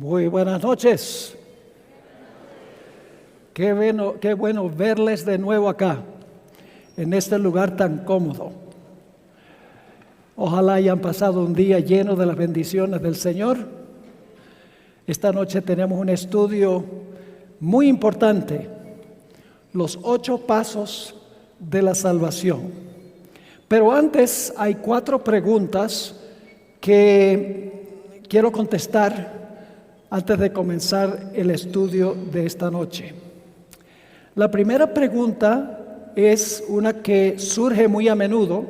Muy buenas noches. Qué bueno verles de nuevo acá, en este lugar tan cómodo. Ojalá hayan pasado un día lleno de las bendiciones del Señor. Esta noche tenemos un estudio muy importante, los 8 pasos de la salvación. Pero antes hay 4 preguntas que quiero contestar antes de comenzar el estudio de esta noche. La primera pregunta es una que surge muy a menudo.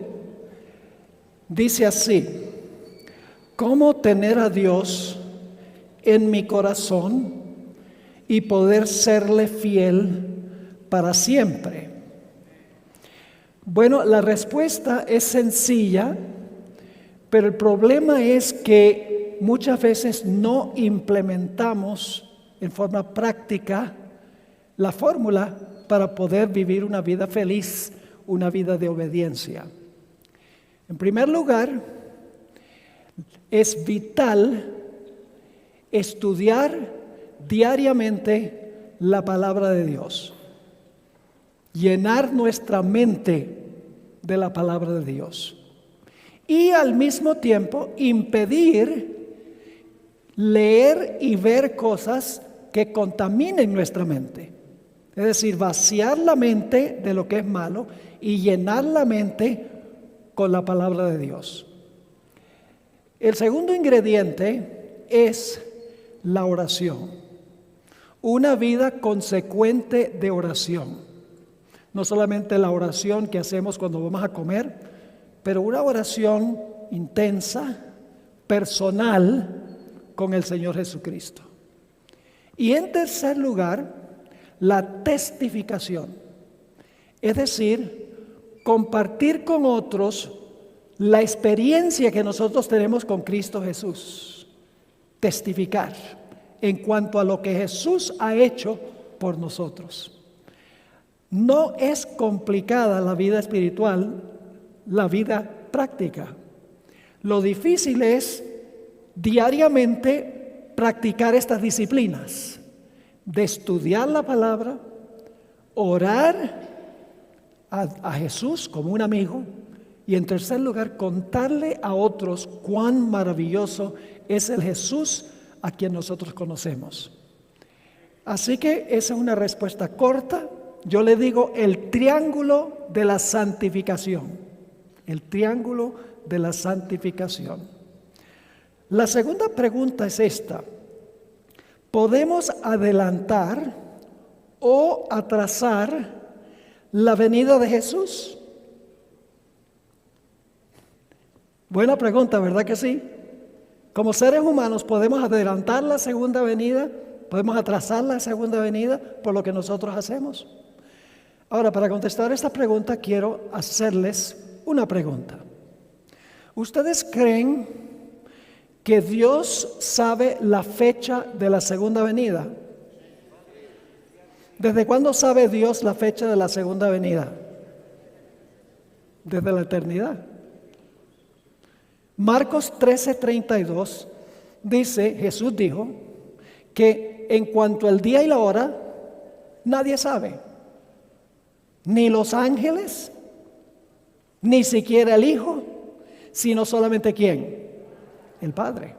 Dice así: ¿cómo tener a Dios en mi corazón y poder serle fiel para siempre? Bueno, la respuesta es sencilla, pero el problema es que muchas veces no implementamos en forma práctica la fórmula para poder vivir una vida feliz, una vida de obediencia. En primer lugar, es vital estudiar diariamente la palabra de Dios, llenar nuestra mente de la palabra de Dios y al mismo tiempo impedir leer y ver cosas que contaminen nuestra mente. Es decir, vaciar la mente de lo que es malo y llenar la mente con la palabra de Dios. El segundo ingrediente es la oración. Una vida consecuente de oración. No solamente la oración que hacemos cuando vamos a comer, pero una oración intensa, personal, con el Señor Jesucristo. Y en tercer lugar, la testificación. Es decir, compartir con otros la experiencia que nosotros tenemos con Cristo Jesús. Testificar en cuanto a lo que Jesús ha hecho por nosotros. No es complicada la vida espiritual, la vida práctica. Lo difícil es diariamente practicar estas disciplinas de estudiar la palabra, orar a Jesús como un amigo y en tercer lugar contarle a otros cuán maravilloso es el Jesús a quien nosotros conocemos. Así que esa es una respuesta corta. Yo le digo el triángulo de la santificación. El triángulo de la santificación. La segunda pregunta es esta: ¿podemos adelantar o atrasar la venida de Jesús? Buena pregunta, ¿verdad que sí? Como seres humanos, ¿podemos adelantar la segunda venida? ¿Podemos atrasar la segunda venida por lo que nosotros hacemos? Ahora, para contestar esta pregunta, quiero hacerles una pregunta. ¿Ustedes creen que Dios sabe la fecha de la segunda venida? ¿Desde cuándo sabe Dios la fecha de la segunda venida? Desde la eternidad. Marcos 13:32 dice, Jesús dijo, que en cuanto al día y la hora, nadie sabe. Ni los ángeles, ni siquiera el Hijo, sino solamente ¿quién? El Padre.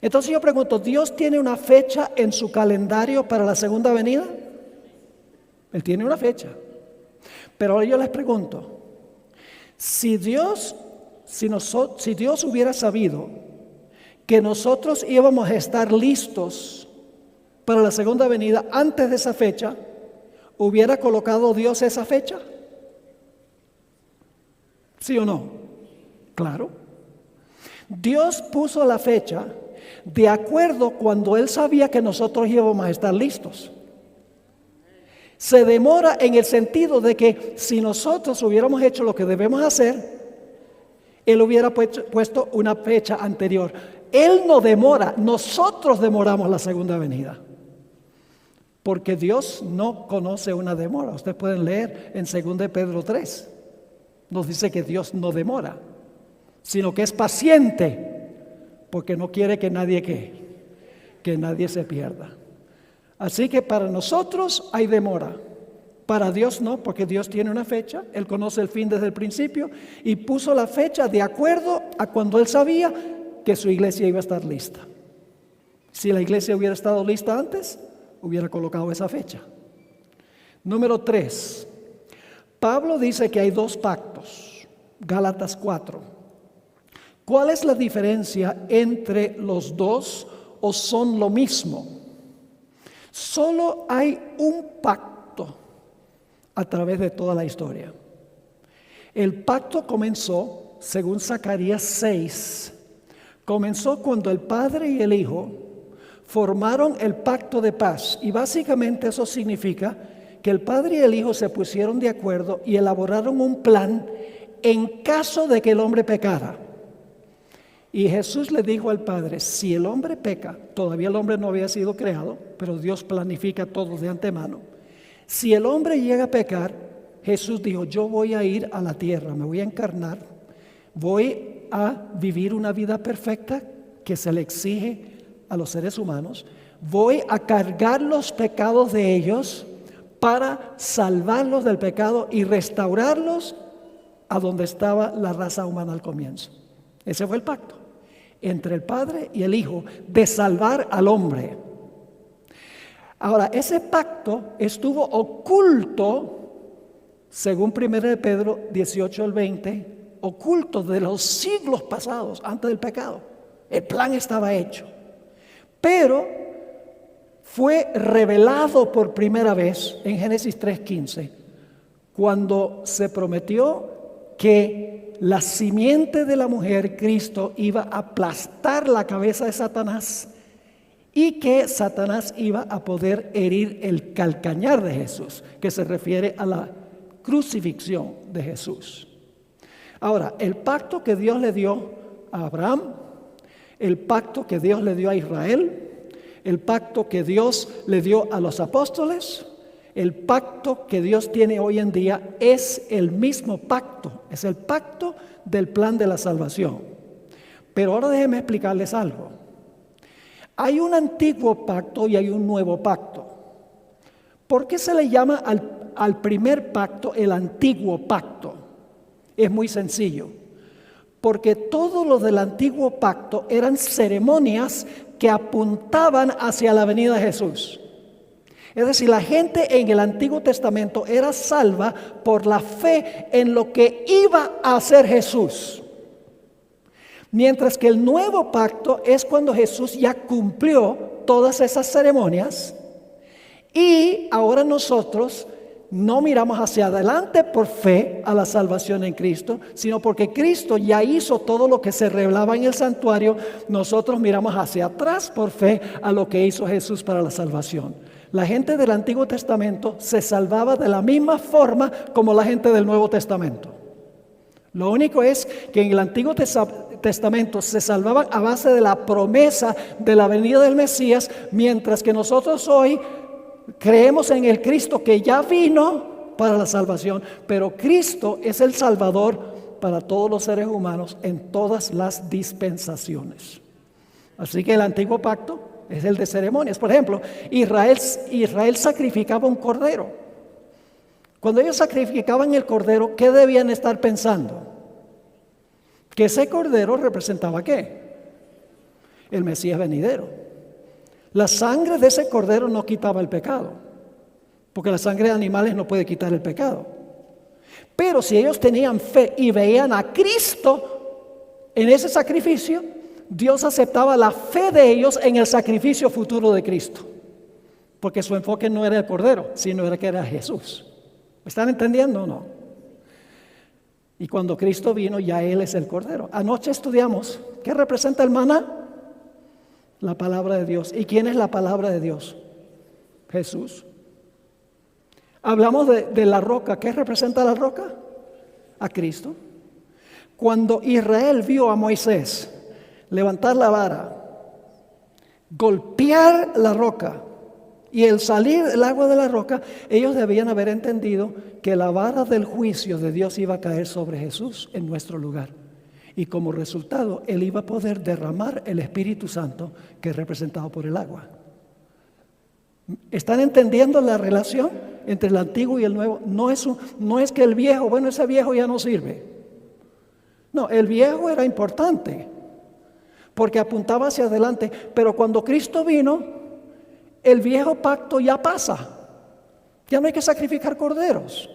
Entonces yo pregunto, ¿Dios tiene una fecha en su calendario para la segunda venida? Él tiene una fecha. Pero ahora yo les pregunto, si Dios hubiera sabido que nosotros íbamos a estar listos para la segunda venida antes de esa fecha, ¿hubiera colocado Dios esa fecha? ¿Sí o no? Claro. Dios puso la fecha de acuerdo cuando Él sabía que nosotros íbamos a estar listos. Se demora en el sentido de que si nosotros hubiéramos hecho lo que debemos hacer, Él hubiera puesto una fecha anterior. Él no demora, nosotros demoramos la segunda venida. Porque Dios no conoce una demora. Ustedes pueden leer en 2 Pedro 3. Nos dice que Dios no demora, sino que es paciente, porque no quiere que nadie que nadie se pierda. Así que para nosotros hay demora. Para Dios no, porque Dios tiene una fecha. Él conoce el fin desde el principio y puso la fecha de acuerdo a cuando Él sabía que su iglesia iba a estar lista. Si la iglesia hubiera estado lista antes, hubiera colocado esa fecha. Número 3. Pablo dice que hay 2 pactos. Gálatas 4. ¿Cuál es la diferencia entre los dos o son lo mismo? Solo hay un pacto a través de toda la historia. El pacto comenzó, según Zacarías 6, comenzó cuando el Padre y el Hijo formaron el pacto de paz. Y básicamente eso significa que el Padre y el Hijo se pusieron de acuerdo y elaboraron un plan en caso de que el hombre pecara. Y Jesús le dijo al Padre, si el hombre peca, todavía el hombre no había sido creado, pero Dios planifica todo de antemano. Si el hombre llega a pecar, Jesús dijo, yo voy a ir a la tierra, me voy a encarnar, voy a vivir una vida perfecta que se le exige a los seres humanos, voy a cargar los pecados de ellos para salvarlos del pecado y restaurarlos a donde estaba la raza humana al comienzo. Ese fue el pacto entre el Padre y el Hijo de salvar al hombre. Ahora, ese pacto estuvo oculto, según 1 de Pedro 18 al 20, oculto de los siglos pasados, antes del pecado. El plan estaba hecho, pero fue revelado por primera vez en Génesis 3:15, cuando se prometió que la simiente de la mujer, Cristo, iba a aplastar la cabeza de Satanás y que Satanás iba a poder herir el calcañar de Jesús, que se refiere a la crucifixión de Jesús. Ahora, el pacto que Dios le dio a Abraham, el pacto que Dios le dio a Israel, el pacto que Dios le dio a los apóstoles, el pacto que Dios tiene hoy en día es el mismo pacto, es el pacto del plan de la salvación. Pero ahora déjenme explicarles algo. Hay un antiguo pacto y hay un nuevo pacto. ¿Por qué se le llama al primer pacto el antiguo pacto? Es muy sencillo. Porque todo lo del antiguo pacto eran ceremonias que apuntaban hacia la venida de Jesús. Es decir, la gente en el Antiguo Testamento era salva por la fe en lo que iba a hacer Jesús. Mientras que el nuevo pacto es cuando Jesús ya cumplió todas esas ceremonias y ahora nosotros no miramos hacia adelante por fe a la salvación en Cristo, sino porque Cristo ya hizo todo lo que se revelaba en el santuario. Nosotros miramos hacia atrás por fe a lo que hizo Jesús para la salvación. La gente del Antiguo Testamento se salvaba de la misma forma como la gente del Nuevo Testamento. Lo único es que en el Antiguo Testamento se salvaban a base de la promesa de la venida del Mesías, mientras que nosotros hoy creemos en el Cristo que ya vino para la salvación, pero Cristo es el Salvador para todos los seres humanos en todas las dispensaciones. Así que el antiguo pacto es el de ceremonias. Por ejemplo, Israel sacrificaba un cordero. Cuando ellos sacrificaban el cordero, ¿qué debían estar pensando? Que ese cordero representaba ¿qué? El Mesías venidero. La sangre de ese cordero no quitaba el pecado, porque la sangre de animales no puede quitar el pecado. Pero si ellos tenían fe y veían a Cristo en ese sacrificio, Dios aceptaba la fe de ellos en el sacrificio futuro de Cristo, porque su enfoque no era el cordero, sino era que era Jesús. ¿Me están entendiendo o no? Y cuando Cristo vino, ya Él es el cordero. Anoche estudiamos, ¿qué representa el maná? La palabra de Dios. ¿Y quién es la palabra de Dios? Jesús. Hablamos de la roca. ¿Qué representa la roca? A Cristo. Cuando Israel vio a Moisés levantar la vara, golpear la roca y el salir el agua de la roca, ellos debían haber entendido que la vara del juicio de Dios iba a caer sobre Jesús en nuestro lugar. Y como resultado, Él iba a poder derramar el Espíritu Santo que es representado por el agua. ¿Están entendiendo la relación entre el antiguo y el nuevo? No es que el viejo, bueno, ese viejo ya no sirve. No, el viejo era importante porque apuntaba hacia adelante, pero cuando Cristo vino, el viejo pacto ya pasa. Ya no hay que sacrificar corderos,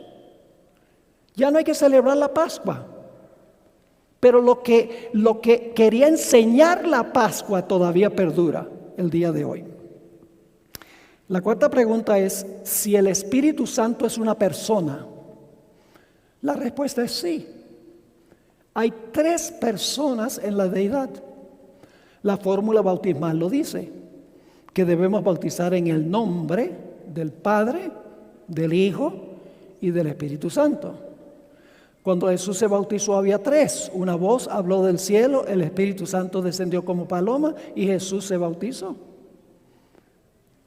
ya no hay que celebrar la Pascua. Pero lo que quería enseñar la Pascua todavía perdura el día de hoy. La cuarta pregunta es si el Espíritu Santo es una persona. La respuesta es sí. Hay 3 personas en la deidad. La fórmula bautismal lo dice, que debemos bautizar en el nombre del Padre, del Hijo y del Espíritu Santo. Cuando Jesús se bautizó había 3. Una voz habló del cielo, el Espíritu Santo descendió como paloma y Jesús se bautizó.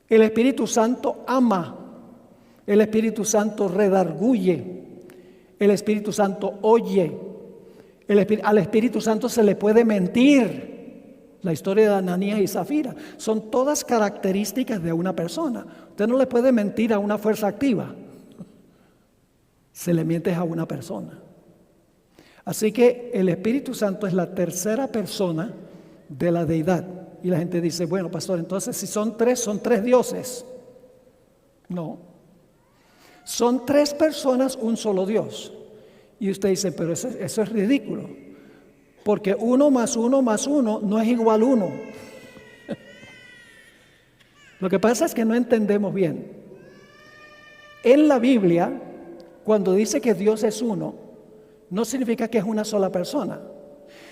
El Espíritu Santo ama, el Espíritu Santo redarguye, el Espíritu Santo oye, al Espíritu Santo se le puede mentir. La historia de Ananías y Zafira son todas características de una persona. Usted no le puede mentir a una fuerza activa, se le miente a una persona. Así que el Espíritu Santo es la tercera persona de la deidad. Y la gente dice, bueno, pastor, entonces si son 3, son 3 dioses. No. Son 3 personas, un solo Dios. Y usted dice, pero eso es ridículo. Porque 1 más 1 más 1 no es igual 1. Lo que pasa es que no entendemos bien. En la Biblia, cuando dice que Dios es uno, no significa que es una sola persona,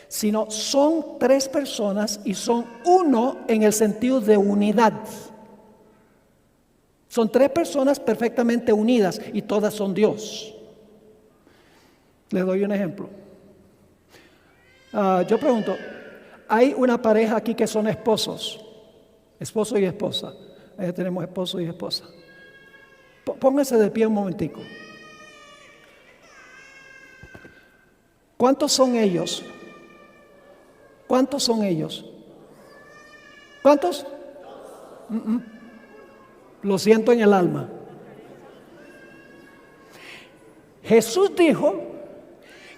sino son 3 personas y son uno en el sentido de unidad. Son 3 personas perfectamente unidas y todas son Dios. Les doy un ejemplo. Yo pregunto, hay una pareja aquí que son esposo y esposa. Ahí tenemos esposo y esposa. Pónganse de pie un momentico. ¿Cuántos son ellos? ¿Cuántos son ellos? ¿Cuántos? Lo siento en el alma. Jesús dijo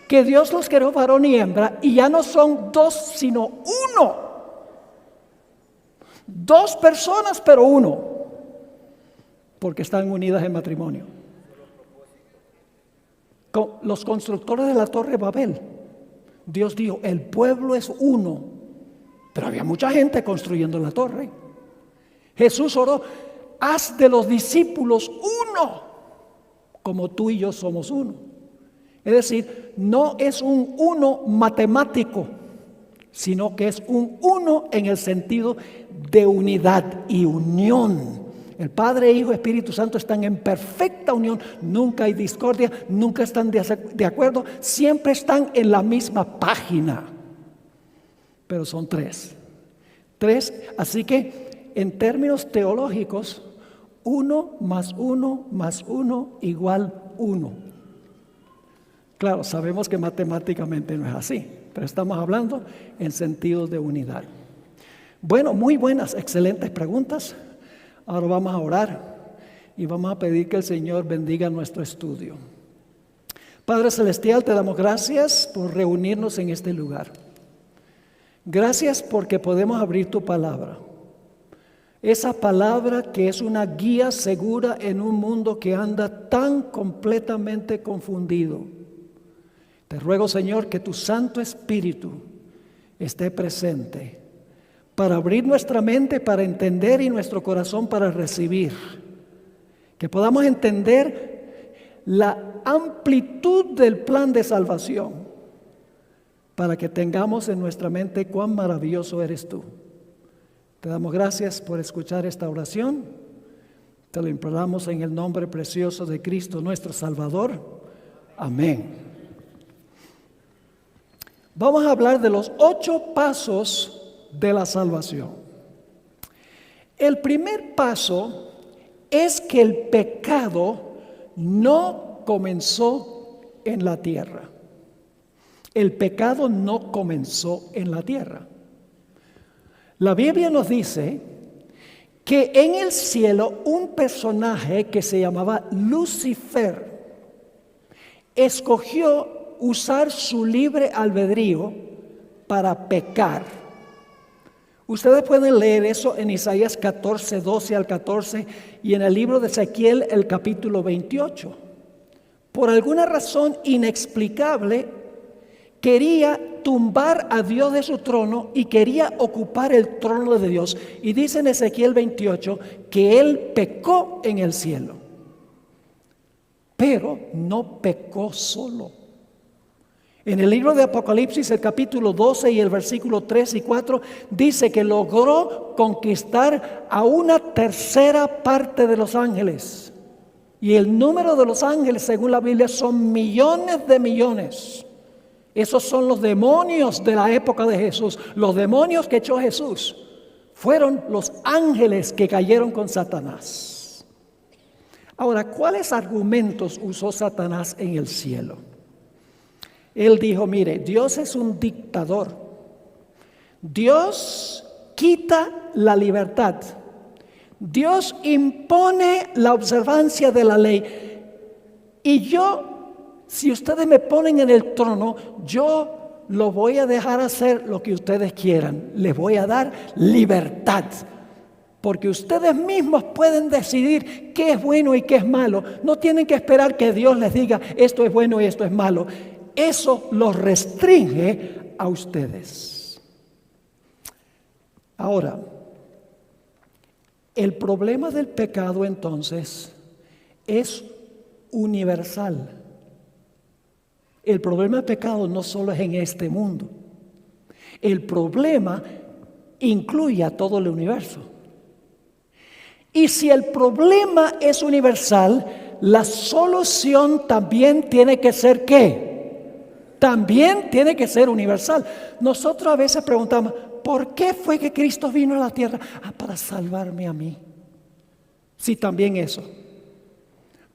que Dios los creó varón y hembra y ya no son 2 sino 1. 2 personas pero 1, porque están unidas en matrimonio. Los constructores de la Torre de Babel, Dios dijo, el pueblo es 1, pero había mucha gente construyendo la torre. Jesús oró, haz de los discípulos 1, como tú y yo somos 1. Es decir, no es un 1 matemático, sino que es un 1 en el sentido de unidad y unión. El Padre, Hijo y Espíritu Santo están en perfecta unión. Nunca hay discordia, nunca están de acuerdo, siempre están en la misma página. Pero son 3. Así que en términos teológicos, 1 más 1 más 1 igual 1. Claro, sabemos que matemáticamente no es así, pero estamos hablando en sentido de unidad. Bueno, muy buenas, excelentes preguntas. Ahora vamos a orar y vamos a pedir que el Señor bendiga nuestro estudio. Padre Celestial, te damos gracias por reunirnos en este lugar. Gracias porque podemos abrir tu palabra. Esa palabra que es una guía segura en un mundo que anda tan completamente confundido. Te ruego, Señor, que tu Santo Espíritu esté presente para abrir nuestra mente, para entender y nuestro corazón para recibir. Que podamos entender la amplitud del plan de salvación para que tengamos en nuestra mente cuán maravilloso eres tú. Te damos gracias por escuchar esta oración. Te lo imploramos en el nombre precioso de Cristo nuestro Salvador. Amén. Vamos a hablar de los 8 pasos de la salvación. El primer paso es que el pecado no comenzó en la tierra. el pecado no comenzó en la tierra. La Biblia nos dice que en el cielo un personaje que se llamaba Lucifer escogió usar su libre albedrío para pecar. Ustedes pueden leer eso en Isaías 14, 12 al 14 y en el libro de Ezequiel el capítulo 28. Por alguna razón inexplicable, quería tumbar a Dios de su trono y quería ocupar el trono de Dios. Y dice en Ezequiel 28 que él pecó en el cielo. Pero no pecó solo. En el libro de Apocalipsis, el capítulo 12 y el versículo 3 y 4, dice que logró conquistar a una tercera parte de los ángeles. Y el número de los ángeles, según la Biblia, son millones de millones. Esos son los demonios de la época de Jesús. Los demonios que echó Jesús fueron los ángeles que cayeron con Satanás. Ahora, ¿cuáles argumentos usó Satanás en el cielo? Él dijo, mire, Dios es un dictador. Dios quita la libertad. Dios impone la observancia de la ley. Y si ustedes me ponen en el trono, yo lo voy a dejar hacer lo que ustedes quieran. Les voy a dar libertad. Porque ustedes mismos pueden decidir qué es bueno y qué es malo. No tienen que esperar que Dios les diga esto es bueno y esto es malo. Eso los restringe a ustedes. Ahora, el problema del pecado entonces es universal. El problema del pecado no solo es en este mundo. El problema incluye a todo el universo. Y si el problema es universal, la solución también tiene que ser ¿qué? También tiene que ser universal. Nosotros a veces preguntamos, ¿por qué fue que Cristo vino a la tierra? Para salvarme a mí. Sí, también eso.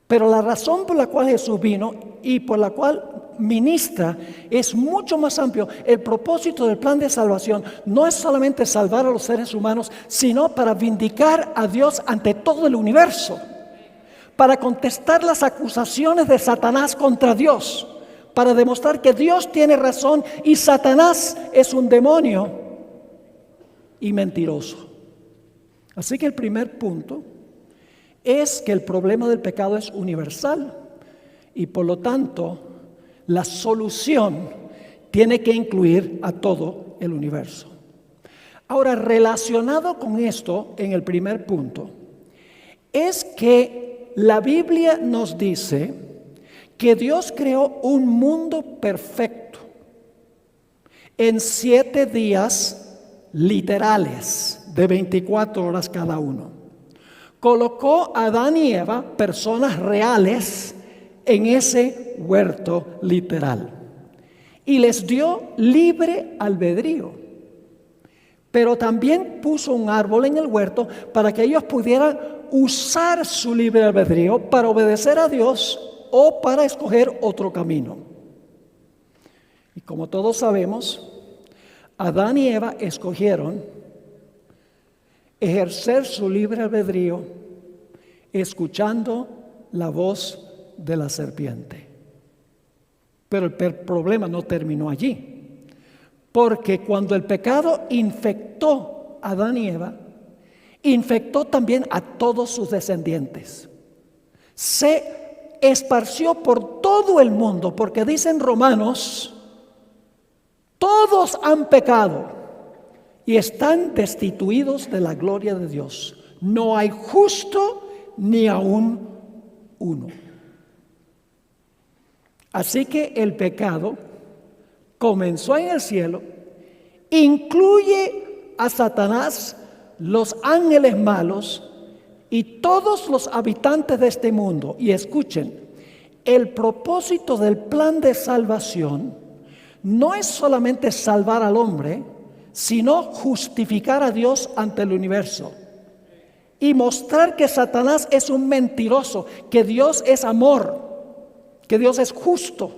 Pero la razón por la cual Jesús vino y por la cual ministra es mucho más amplio. El propósito del plan de salvación no es solamente salvar a los seres humanos, sino para vindicar a Dios ante todo el universo, para contestar las acusaciones de Satanás contra Dios, para demostrar que Dios tiene razón y Satanás es un demonio y mentiroso. Así que el primer punto es que el problema del pecado es universal y por lo tanto la solución tiene que incluir a todo el universo. Ahora, relacionado con esto, en el primer punto, es que la Biblia nos dice que Dios creó un mundo perfecto en 7 días literales de 24 horas cada uno. Colocó a Adán y Eva, personas reales, en ese huerto literal y les dio libre albedrío, pero también puso un árbol en el huerto para que ellos pudieran usar su libre albedrío para obedecer a Dios o para escoger otro camino. Y como todos sabemos, Adán y Eva escogieron ejercer su libre albedrío escuchando la voz de la serpiente. Pero el problema no terminó allí, porque cuando el pecado infectó a Adán y Eva, infectó también a todos sus descendientes. Se esparció por todo el mundo, porque dicen Romanos, todos han pecado y están destituidos de la gloria de Dios. No hay justo ni aún uno. Así que el pecado comenzó en el cielo, incluye a Satanás, los ángeles malos y todos los habitantes de este mundo. Y escuchen, el propósito del plan de salvación no es solamente salvar al hombre, sino justificar a Dios ante el universo y mostrar que Satanás es un mentiroso, que Dios es amor, que Dios es justo,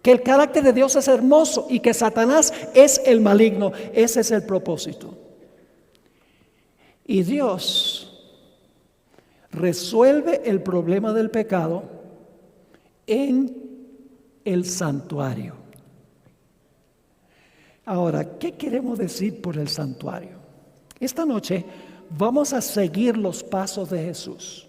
que el carácter de Dios es hermoso y que Satanás es el maligno. Ese es el propósito. Y Dios resuelve el problema del pecado en el santuario. Ahora, ¿qué queremos decir por el santuario? Esta noche vamos a seguir los pasos de Jesús.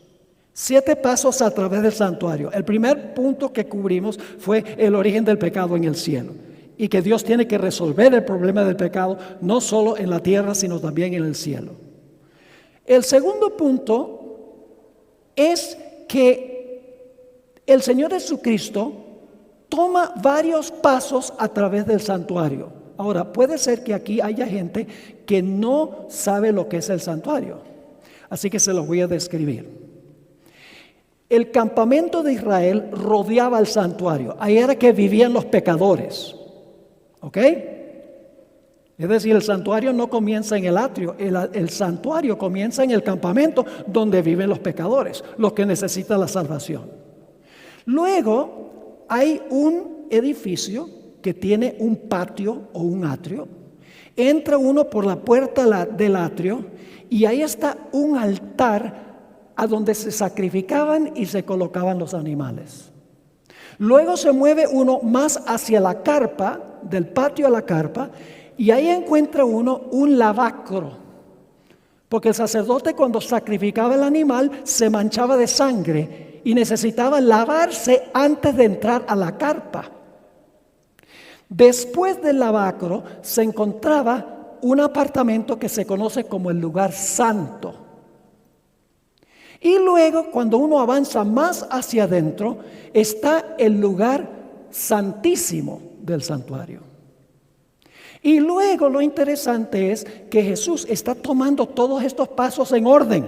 7 pasos a través del santuario. El primer punto que cubrimos fue el origen del pecado en el cielo y que Dios tiene que resolver el problema del pecado no solo en la tierra, sino también en el cielo. El segundo punto es que el Señor Jesucristo toma varios pasos a través del santuario. Ahora, puede ser que aquí haya gente que no sabe lo que es el santuario, así que se los voy a describir. El campamento de Israel rodeaba el santuario. Ahí era que vivían los pecadores. ¿Ok? Es decir, el santuario no comienza en el atrio. El santuario comienza en el campamento donde viven los pecadores, los que necesitan la salvación. Luego hay un edificio que tiene un patio o un atrio. Entra uno por la puerta del atrio y ahí está un altar a donde se sacrificaban y se colocaban los animales. Luego se mueve uno más hacia la carpa, del patio a la carpa, y ahí encuentra uno un lavacro. Porque el sacerdote cuando sacrificaba el animal se manchaba de sangre y necesitaba lavarse antes de entrar a la carpa. Después del lavacro se encontraba un apartamento que se conoce como el lugar santo. Y luego, cuando uno avanza más hacia adentro, está el lugar santísimo del santuario. Y luego lo interesante es que Jesús está tomando todos estos pasos en orden.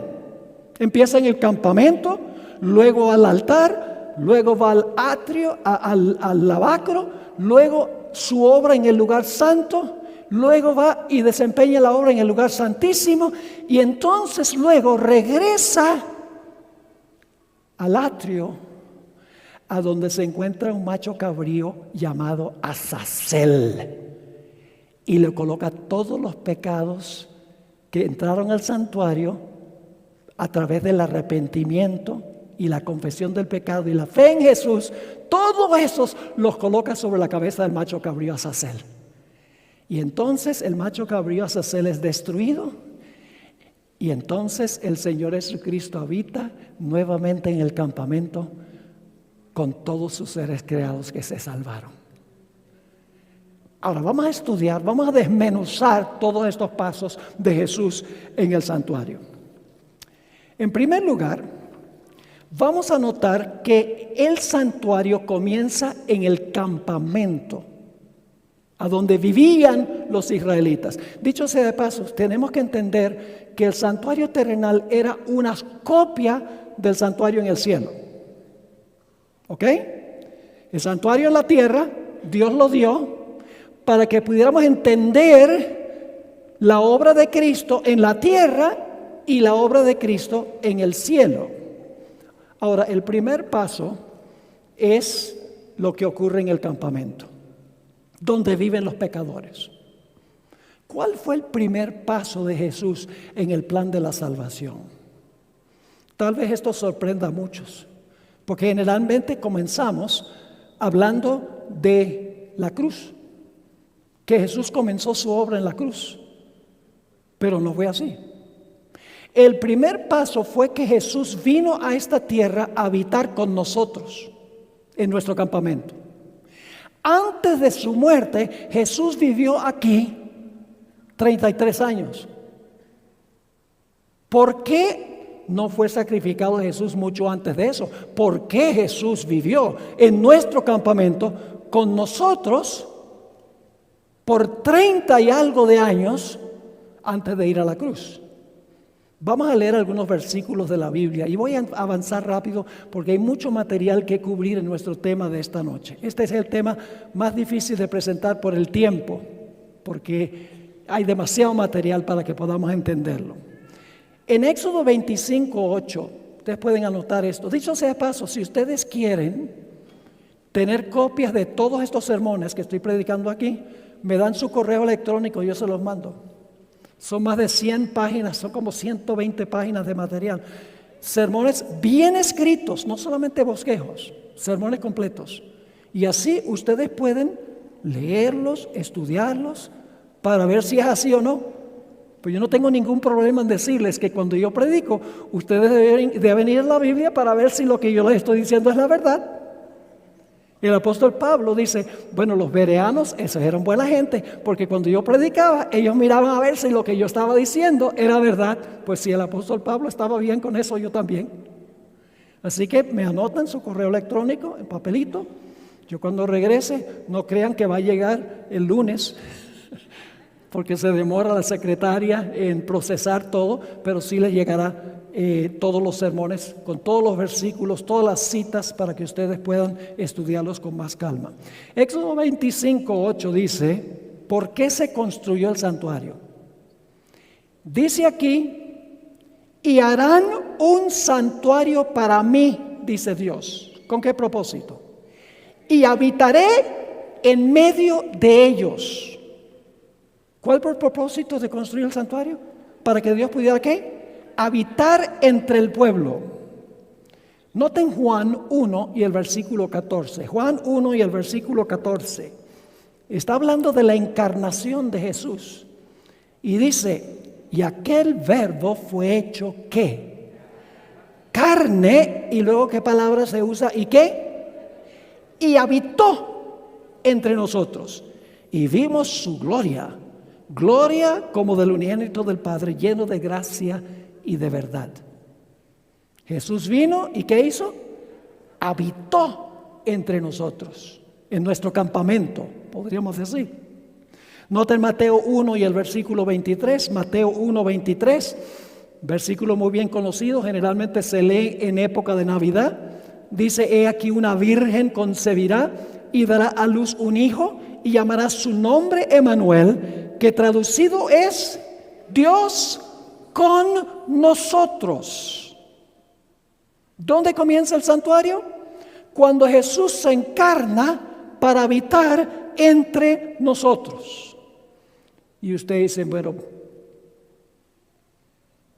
Empieza en el campamento, luego al altar, luego va al atrio, al lavacro, luego su obra en el lugar santo, luego va y desempeña la obra en el lugar santísimo, y entonces luego regresa al atrio, a donde se encuentra un macho cabrío llamado Azazel, y le coloca todos los pecados que entraron al santuario a través del arrepentimiento y la confesión del pecado y la fe en Jesús. Todos esos los coloca sobre la cabeza del macho cabrío Azazel. Y entonces el macho cabrío Azazel es destruido. Y entonces el Señor Jesucristo habita nuevamente en el campamento con todos sus seres creados que se salvaron. Ahora vamos a estudiar, vamos a desmenuzar todos estos pasos de Jesús en el santuario. En primer lugar, vamos a notar que el santuario comienza en el campamento, a donde vivían los israelitas. Dicho sea de paso, tenemos que entender que el santuario terrenal era una copia del santuario en el cielo. ¿Ok? El santuario en la tierra, Dios lo dio para que pudiéramos entender la obra de Cristo en la tierra y la obra de Cristo en el cielo. Ahora, el primer paso es lo que ocurre en el campamento, donde viven los pecadores. ¿Cuál fue el primer paso de Jesús en el plan de la salvación? Tal vez esto sorprenda a muchos, porque generalmente comenzamos hablando de la cruz, que Jesús comenzó su obra en la cruz, pero no fue así. El primer paso fue que Jesús vino a esta tierra a habitar con nosotros en nuestro campamento. Antes de su muerte, Jesús vivió aquí 33 años. ¿Por qué no fue sacrificado Jesús mucho antes de eso? ¿Por qué Jesús vivió en nuestro campamento con nosotros por 30 y algo de años antes de ir a la cruz? Vamos a leer algunos versículos de la Biblia y voy a avanzar rápido porque hay mucho material que cubrir en nuestro tema de esta noche. Este es el tema más difícil de presentar por el tiempo, porque hay demasiado material para que podamos entenderlo. En Éxodo 25:8, ustedes pueden anotar esto. Dicho sea de paso, si ustedes quieren, tener copias de todos estos sermones que estoy predicando aquí, me dan su correo electrónico y yo se los mando. Son más de 100 páginas, son como 120 páginas de material. Sermones bien escritos, no solamente bosquejos, sermones completos. Y así ustedes pueden leerlos, estudiarlos, para ver si es así o no. Pues yo no tengo ningún problema en decirles que cuando yo predico, ustedes deben ir a la Biblia para ver si lo que yo les estoy diciendo es la verdad. El apóstol Pablo dice, bueno, los bereanos, esos eran buena gente, porque cuando yo predicaba, ellos miraban a ver si lo que yo estaba diciendo era verdad. Pues si el apóstol Pablo estaba bien con eso, yo también. Así que me anotan su correo electrónico en papelito. Yo cuando regrese, no crean que va a llegar el lunes, porque se demora la secretaria en procesar todo, pero sí les llegará todos los sermones, con todos los versículos, todas las citas, para que ustedes puedan estudiarlos con más calma. Éxodo 25:8 dice, ¿por qué se construyó el santuario? Dice aquí, y harán un santuario para mí, dice Dios. ¿Con qué propósito? Y habitaré en medio de ellos. ¿Cuál fue el propósito de construir el santuario? Para que Dios pudiera, ¿qué? Habitar entre el pueblo. Noten Juan 1 y el versículo 14. Juan 1 y el versículo 14. Está hablando de la encarnación de Jesús. Y dice, y aquel verbo fue hecho, ¿qué? Carne. Y luego, ¿qué palabra se usa? ¿Y qué? Y habitó entre nosotros. Y vimos su gloria. Gloria como del unigénito del Padre, lleno de gracia y de verdad. Jesús vino y ¿qué hizo? Habitó entre nosotros, en nuestro campamento, podríamos decir. Noten Mateo 1 y el versículo 23. Mateo 1, 23, versículo muy bien conocido, generalmente se lee en época de Navidad. Dice, he aquí una virgen concebirá y dará a luz un hijo y llamará su nombre Emmanuel, que traducido es Dios con nosotros. ¿Dónde comienza el santuario? Cuando Jesús se encarna para habitar entre nosotros. Y usted dice, bueno,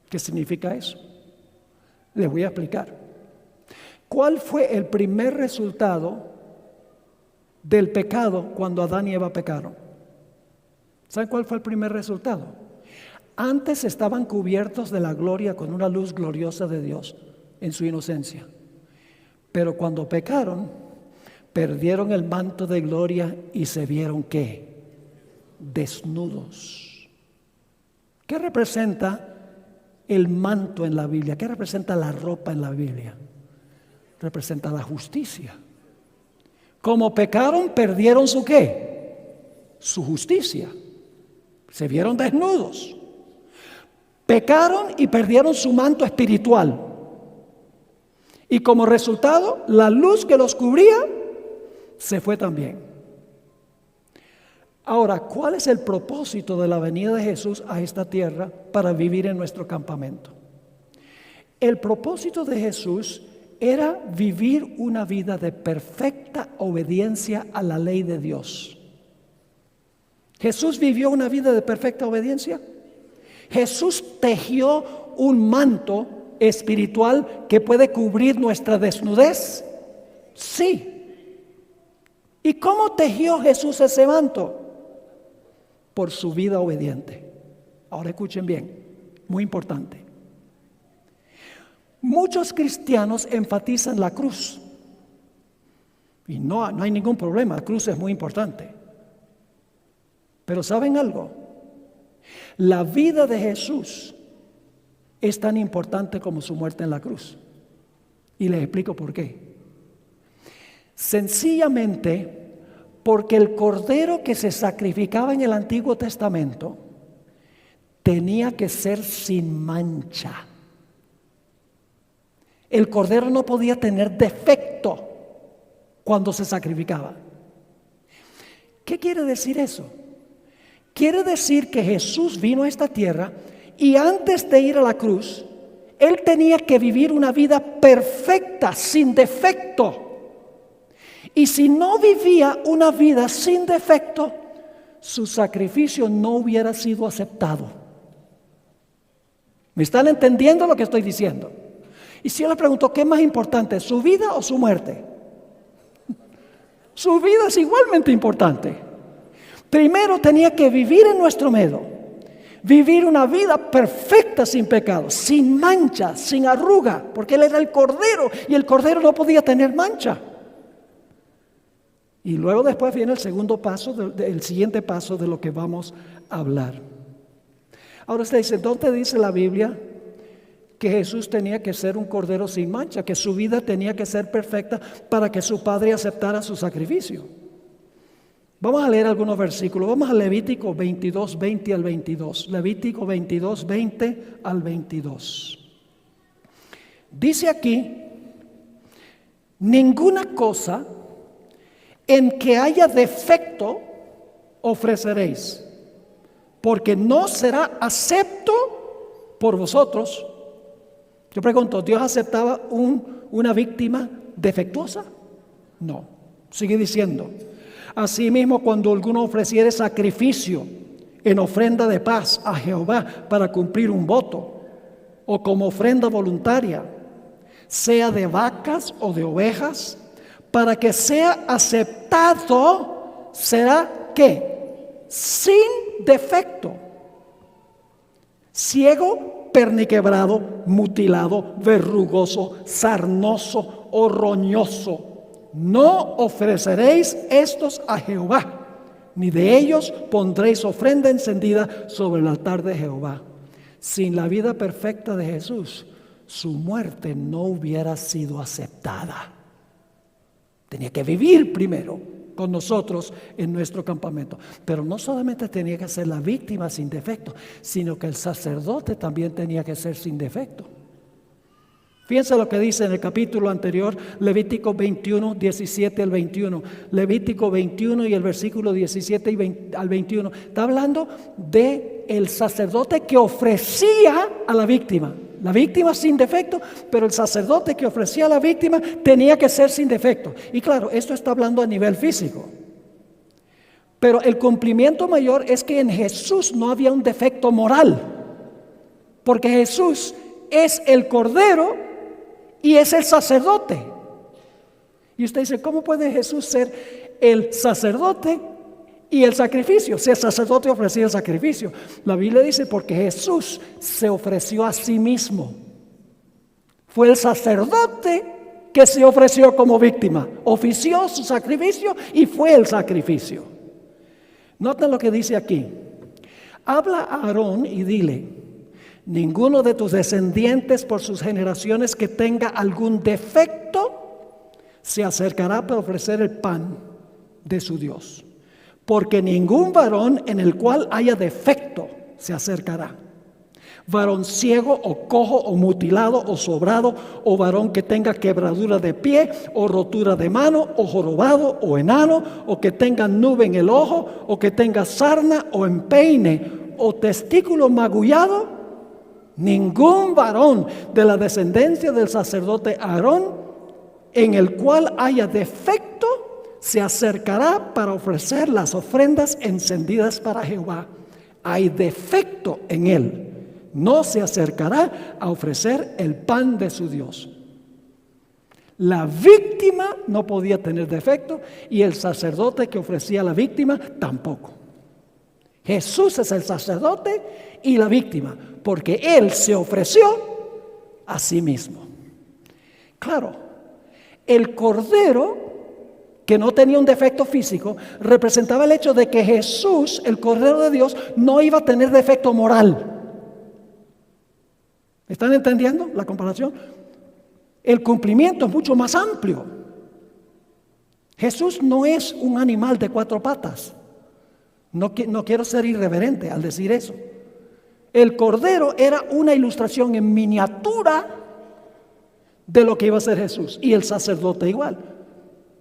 ¿qué significa eso? Les voy a explicar. ¿Cuál fue el primer resultado del pecado cuando Adán y Eva pecaron? ¿Saben cuál fue el primer resultado? Antes estaban cubiertos de la gloria con una luz gloriosa de Dios en su inocencia. Pero cuando pecaron, perdieron el manto de gloria y se vieron ¿qué? Desnudos. ¿Qué representa el manto en la Biblia? ¿Qué representa la ropa en la Biblia? Representa la justicia. Como pecaron, perdieron su ¿qué? Su justicia. Se vieron desnudos. Pecaron y perdieron su manto espiritual. Y como resultado, la luz que los cubría se fue también. Ahora, ¿cuál es el propósito de la venida de Jesús a esta tierra para vivir en nuestro campamento? El propósito de Jesús era vivir una vida de perfecta obediencia a la ley de Dios. ¿Jesús vivió una vida de perfecta obediencia? ¿Jesús tejió un manto espiritual que puede cubrir nuestra desnudez? Sí. ¿Y cómo tejió Jesús ese manto? Por su vida obediente. Ahora escuchen bien, muy importante. Muchos cristianos enfatizan la cruz. Y no hay ningún problema, la cruz es muy importante. Pero ¿saben algo? La vida de Jesús es tan importante como su muerte en la cruz. Y les explico por qué. Sencillamente porque el cordero que se sacrificaba en el Antiguo Testamento tenía que ser sin mancha. El cordero no podía tener defecto cuando se sacrificaba. ¿Qué quiere decir eso? Quiere decir que Jesús vino a esta tierra y antes de ir a la cruz, Él tenía que vivir una vida perfecta, sin defecto. Y si no vivía una vida sin defecto, su sacrificio no hubiera sido aceptado. ¿Me están entendiendo lo que estoy diciendo? Y si yo le pregunto, ¿qué es más importante, su vida o su muerte? Su vida es igualmente importante. Primero tenía que vivir en nuestro medio, vivir una vida perfecta sin pecado, sin mancha, sin arruga, porque Él era el Cordero y el Cordero no podía tener mancha. Y luego después viene el segundo paso, el siguiente paso de lo que vamos a hablar. Ahora usted dice, ¿dónde dice la Biblia que Jesús tenía que ser un Cordero sin mancha, que su vida tenía que ser perfecta para que su Padre aceptara su sacrificio? Vamos a leer algunos versículos. Vamos a Levítico 22, 20 al 22. Levítico 22, 20 al 22. Dice aquí, ninguna cosa en que haya defecto ofreceréis, porque no será acepto por vosotros. Yo pregunto, ¿Dios aceptaba una víctima defectuosa? No. Sigue diciendo, asimismo, cuando alguno ofreciere sacrificio en ofrenda de paz a Jehová para cumplir un voto, o como ofrenda voluntaria, sea de vacas o de ovejas, para que sea aceptado, será ¿qué? Sin defecto. Ciego, perniquebrado, mutilado, verrugoso, sarnoso o roñoso. No ofreceréis estos a Jehová, ni de ellos pondréis ofrenda encendida sobre el altar de Jehová. Sin la vida perfecta de Jesús, su muerte no hubiera sido aceptada. Tenía que vivir primero con nosotros en nuestro campamento. Pero no solamente tenía que ser la víctima sin defecto, sino que el sacerdote también tenía que ser sin defecto. Fíjense lo que dice en el capítulo anterior, Levítico 21, 17 al 21. Levítico 21 y el versículo 17 al 21. Está hablando de el sacerdote que ofrecía a la víctima. La víctima sin defecto, pero el sacerdote que ofrecía a la víctima tenía que ser sin defecto. Y claro, esto está hablando a nivel físico. Pero el cumplimiento mayor es que en Jesús no había un defecto moral. Porque Jesús es el Cordero y es el sacerdote. Y usted dice, ¿cómo puede Jesús ser el sacerdote y el sacrificio? Si el sacerdote ofrecía el sacrificio. La Biblia dice, porque Jesús se ofreció a sí mismo. Fue el sacerdote que se ofreció como víctima. Ofició su sacrificio y fue el sacrificio. Noten lo que dice aquí. Habla a Aarón y dile, ninguno de tus descendientes por sus generaciones que tenga algún defecto se acercará para ofrecer el pan de su Dios. Porque ningún varón en el cual haya defecto se acercará. Varón ciego o cojo o mutilado o sobrado, o varón que tenga quebradura de pie o rotura de mano, o jorobado o enano, o que tenga nube en el ojo, o que tenga sarna o empeine, o testículo magullado, ningún varón de la descendencia del sacerdote Aarón en el cual haya defecto se acercará para ofrecer las ofrendas encendidas para Jehová. Hay defecto en él, no se acercará a ofrecer el pan de su Dios. La víctima no podía tener defecto y el sacerdote que ofrecía a la víctima tampoco. Jesús es el sacerdote y la víctima, porque Él se ofreció a sí mismo. Claro, el Cordero, que no tenía un defecto físico, representaba el hecho de que Jesús, el Cordero de Dios, no iba a tener defecto moral. ¿Están entendiendo la comparación? El cumplimiento es mucho más amplio. Jesús no es un animal de 4 patas. No quiero ser irreverente al decir eso. El Cordero era una ilustración en miniatura de lo que iba a ser Jesús. Y el sacerdote igual.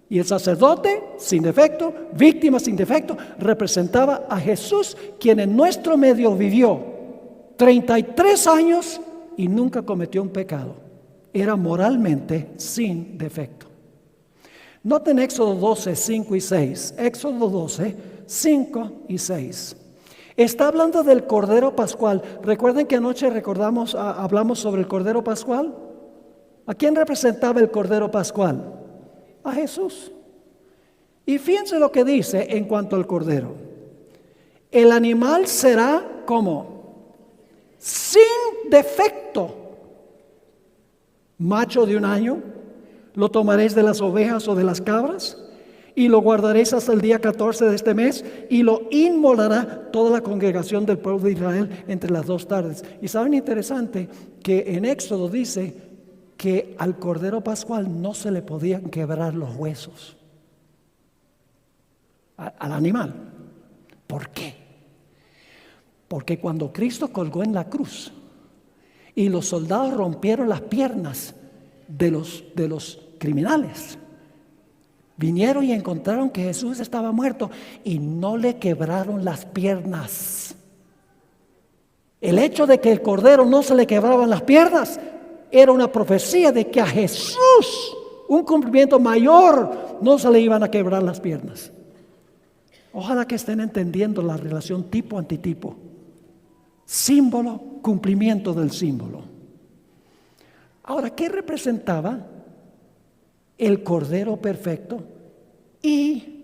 Y el sacerdote sin defecto, víctima sin defecto, representaba a Jesús, quien en nuestro medio vivió 33 años y nunca cometió un pecado. Era moralmente sin defecto. Noten Éxodo 12, 5 y 6. Éxodo 12, 5 y 6. Está hablando del Cordero Pascual. Recuerden que anoche hablamos sobre el Cordero Pascual. ¿A quién representaba el Cordero Pascual? A Jesús. Y fíjense lo que dice en cuanto al Cordero. El animal será como sin defecto, macho de 1 año. Lo tomaréis de las ovejas o de las cabras y lo guardaréis hasta el día 14 de este mes y lo inmolará toda la congregación del pueblo de Israel entre las 2 tardes. Y saben, interesante que en Éxodo dice que al Cordero Pascual no se le podían quebrar los huesos al animal. ¿Por qué? Porque cuando Cristo colgó en la cruz y los soldados rompieron las piernas de los criminales, vinieron y encontraron que Jesús estaba muerto y no le quebraron las piernas. El hecho de que el Cordero no se le quebraban las piernas era una profecía de que a Jesús, un cumplimiento mayor, no se le iban a quebrar las piernas. Ojalá que estén entendiendo la relación tipo-antitipo. Símbolo, cumplimiento del símbolo. Ahora, ¿qué representaba el Cordero perfecto y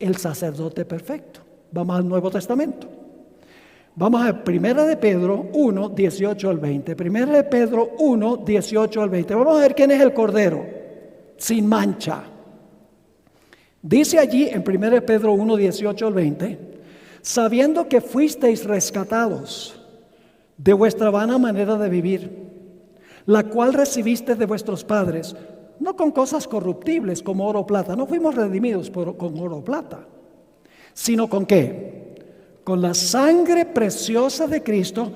el sacerdote perfecto? Vamos al Nuevo Testamento. Vamos a 1 de Pedro 1, 18 al 20. 1 de Pedro 1, 18 al 20. Vamos a ver quién es el Cordero sin mancha. Dice allí en 1 de Pedro 1, 18 al 20, sabiendo que fuisteis rescatados de vuestra vana manera de vivir, la cual recibiste de vuestros padres, no con cosas corruptibles como oro o plata. No fuimos redimidos con oro o plata, sino con ¿qué? Con la sangre preciosa de Cristo,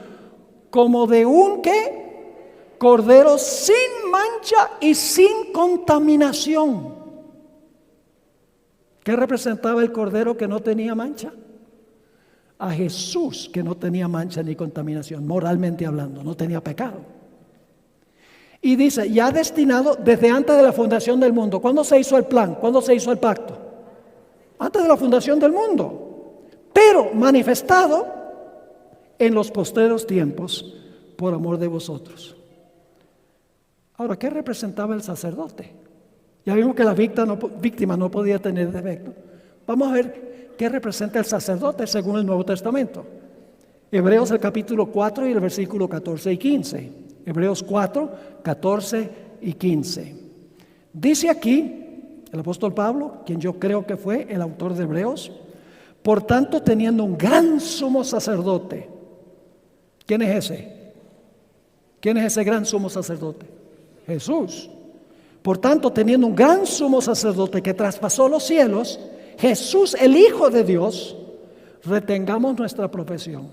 como de un ¿qué? Cordero sin mancha y sin contaminación. ¿Qué representaba el Cordero que no tenía mancha? A Jesús, que no tenía mancha ni contaminación, moralmente hablando, no tenía pecado. Y dice, ya destinado desde antes de la fundación del mundo. ¿Cuándo se hizo el plan? ¿Cuándo se hizo el pacto? Antes de la fundación del mundo. Pero manifestado en los postreros tiempos por amor de vosotros. Ahora, ¿qué representaba el sacerdote? Ya vimos que la víctima no podía tener defecto. Vamos a ver qué representa el sacerdote según el Nuevo Testamento. Hebreos el capítulo 4 y el versículo 14 y 15. Hebreos 4, 14 y 15. Dice aquí el apóstol Pablo, quien yo creo que fue el autor de Hebreos, por tanto teniendo un gran sumo sacerdote. ¿Quién es ese? ¿Quién es ese gran sumo sacerdote? Jesús. Por tanto, teniendo un gran sumo sacerdote que traspasó los cielos, Jesús, el Hijo de Dios, retengamos nuestra profesión.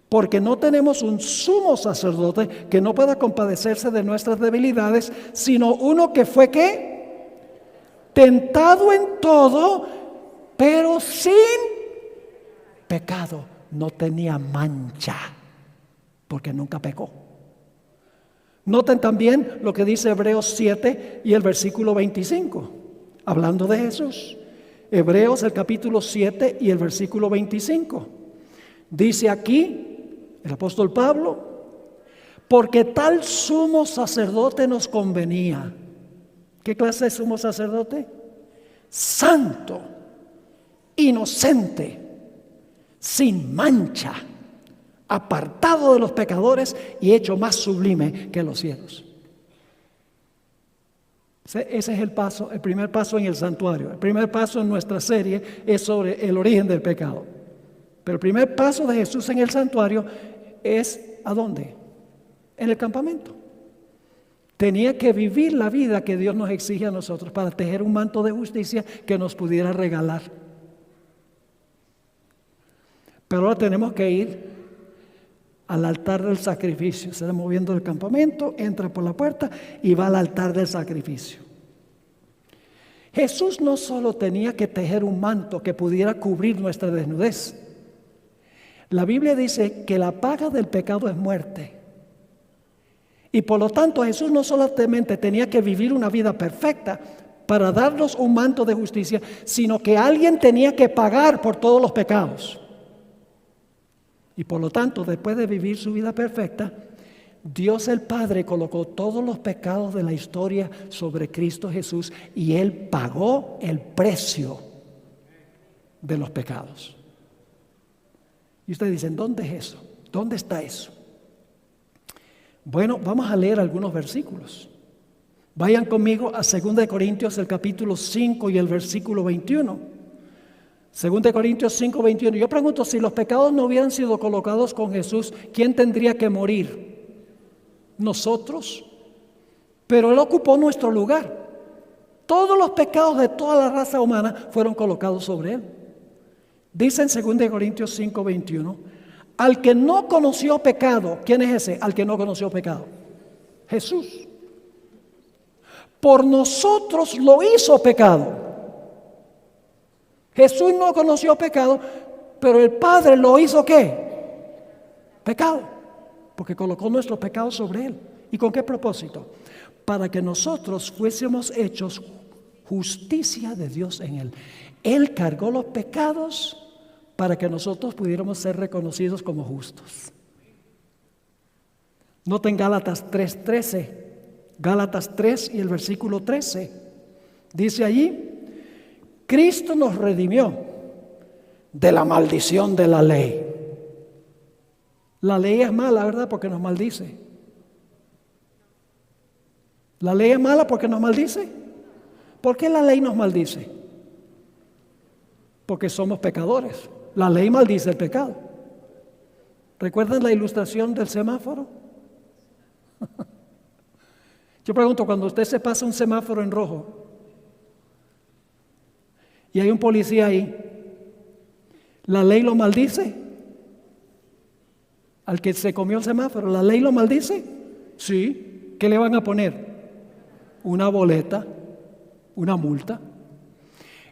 Porque no tenemos un sumo sacerdote que no pueda compadecerse de nuestras debilidades, sino uno que fue ¿qué? Tentado en todo, pero sin pecado. No tenía mancha, porque nunca pecó. Noten también lo que dice Hebreos 7 y el versículo 25, hablando de Jesús. Hebreos el capítulo 7 y el versículo 25. Dice aquí el apóstol Pablo, porque tal sumo sacerdote nos convenía. ¿Qué clase de sumo sacerdote? Santo, inocente, sin mancha, apartado de los pecadores y hecho más sublime que los cielos. Ese es el paso, el primer paso en el santuario. El primer paso en nuestra serie es sobre el origen del pecado. Pero el primer paso de Jesús en el santuario es ¿a dónde? En el campamento. Tenía que vivir la vida que Dios nos exige a nosotros para tejer un manto de justicia que nos pudiera regalar. Pero ahora tenemos que ir al altar del sacrificio. Se va moviendo del campamento, entra por la puerta y va al altar del sacrificio. Jesús no solo tenía que tejer un manto que pudiera cubrir nuestra desnudez. La Biblia dice que la paga del pecado es muerte. Y por lo tanto Jesús no solamente tenía que vivir una vida perfecta, para darnos un manto de justicia, sino que alguien tenía que pagar por todos los pecados. Y por lo tanto, después de vivir su vida perfecta, Dios el Padre colocó todos los pecados de la historia sobre Cristo Jesús y Él pagó el precio de los pecados. Y ustedes dicen, ¿dónde es eso? ¿Dónde está eso? Bueno, vamos a leer algunos versículos. Vayan conmigo a 2 Corintios, el capítulo 5 y el versículo 21. 2 Corintios 5, 21. Yo pregunto, si los pecados no hubieran sido colocados con Jesús, ¿quién tendría que morir? Nosotros. Pero Él ocupó nuestro lugar. Todos los pecados de toda la raza humana fueron colocados sobre Él. Dice en 2 Corintios 5, 21, al que no conoció pecado, ¿quién es ese? Al que no conoció pecado. Jesús. Por nosotros lo hizo pecado. Jesús no conoció pecado, pero el Padre lo hizo ¿qué? Pecado. Porque colocó nuestros pecados sobre Él. ¿Y con qué propósito? Para que nosotros fuésemos hechos justicia de Dios en Él. Él cargó los pecados para que nosotros pudiéramos ser reconocidos como justos. Noten Gálatas 3:13. Gálatas 3 y el versículo 13. Dice allí, Cristo nos redimió de la maldición de la ley. La ley es mala, ¿verdad? Porque nos maldice. ¿La ley es mala porque nos maldice? ¿Por qué la ley nos maldice? Porque somos pecadores. La ley maldice el pecado. ¿Recuerdan la ilustración del semáforo? Yo pregunto, cuando usted se pasa un semáforo en rojo y hay un policía ahí, ¿la ley lo maldice? Al que se comió el semáforo, ¿la ley lo maldice? Sí. ¿Qué le van a poner? Una boleta, una multa.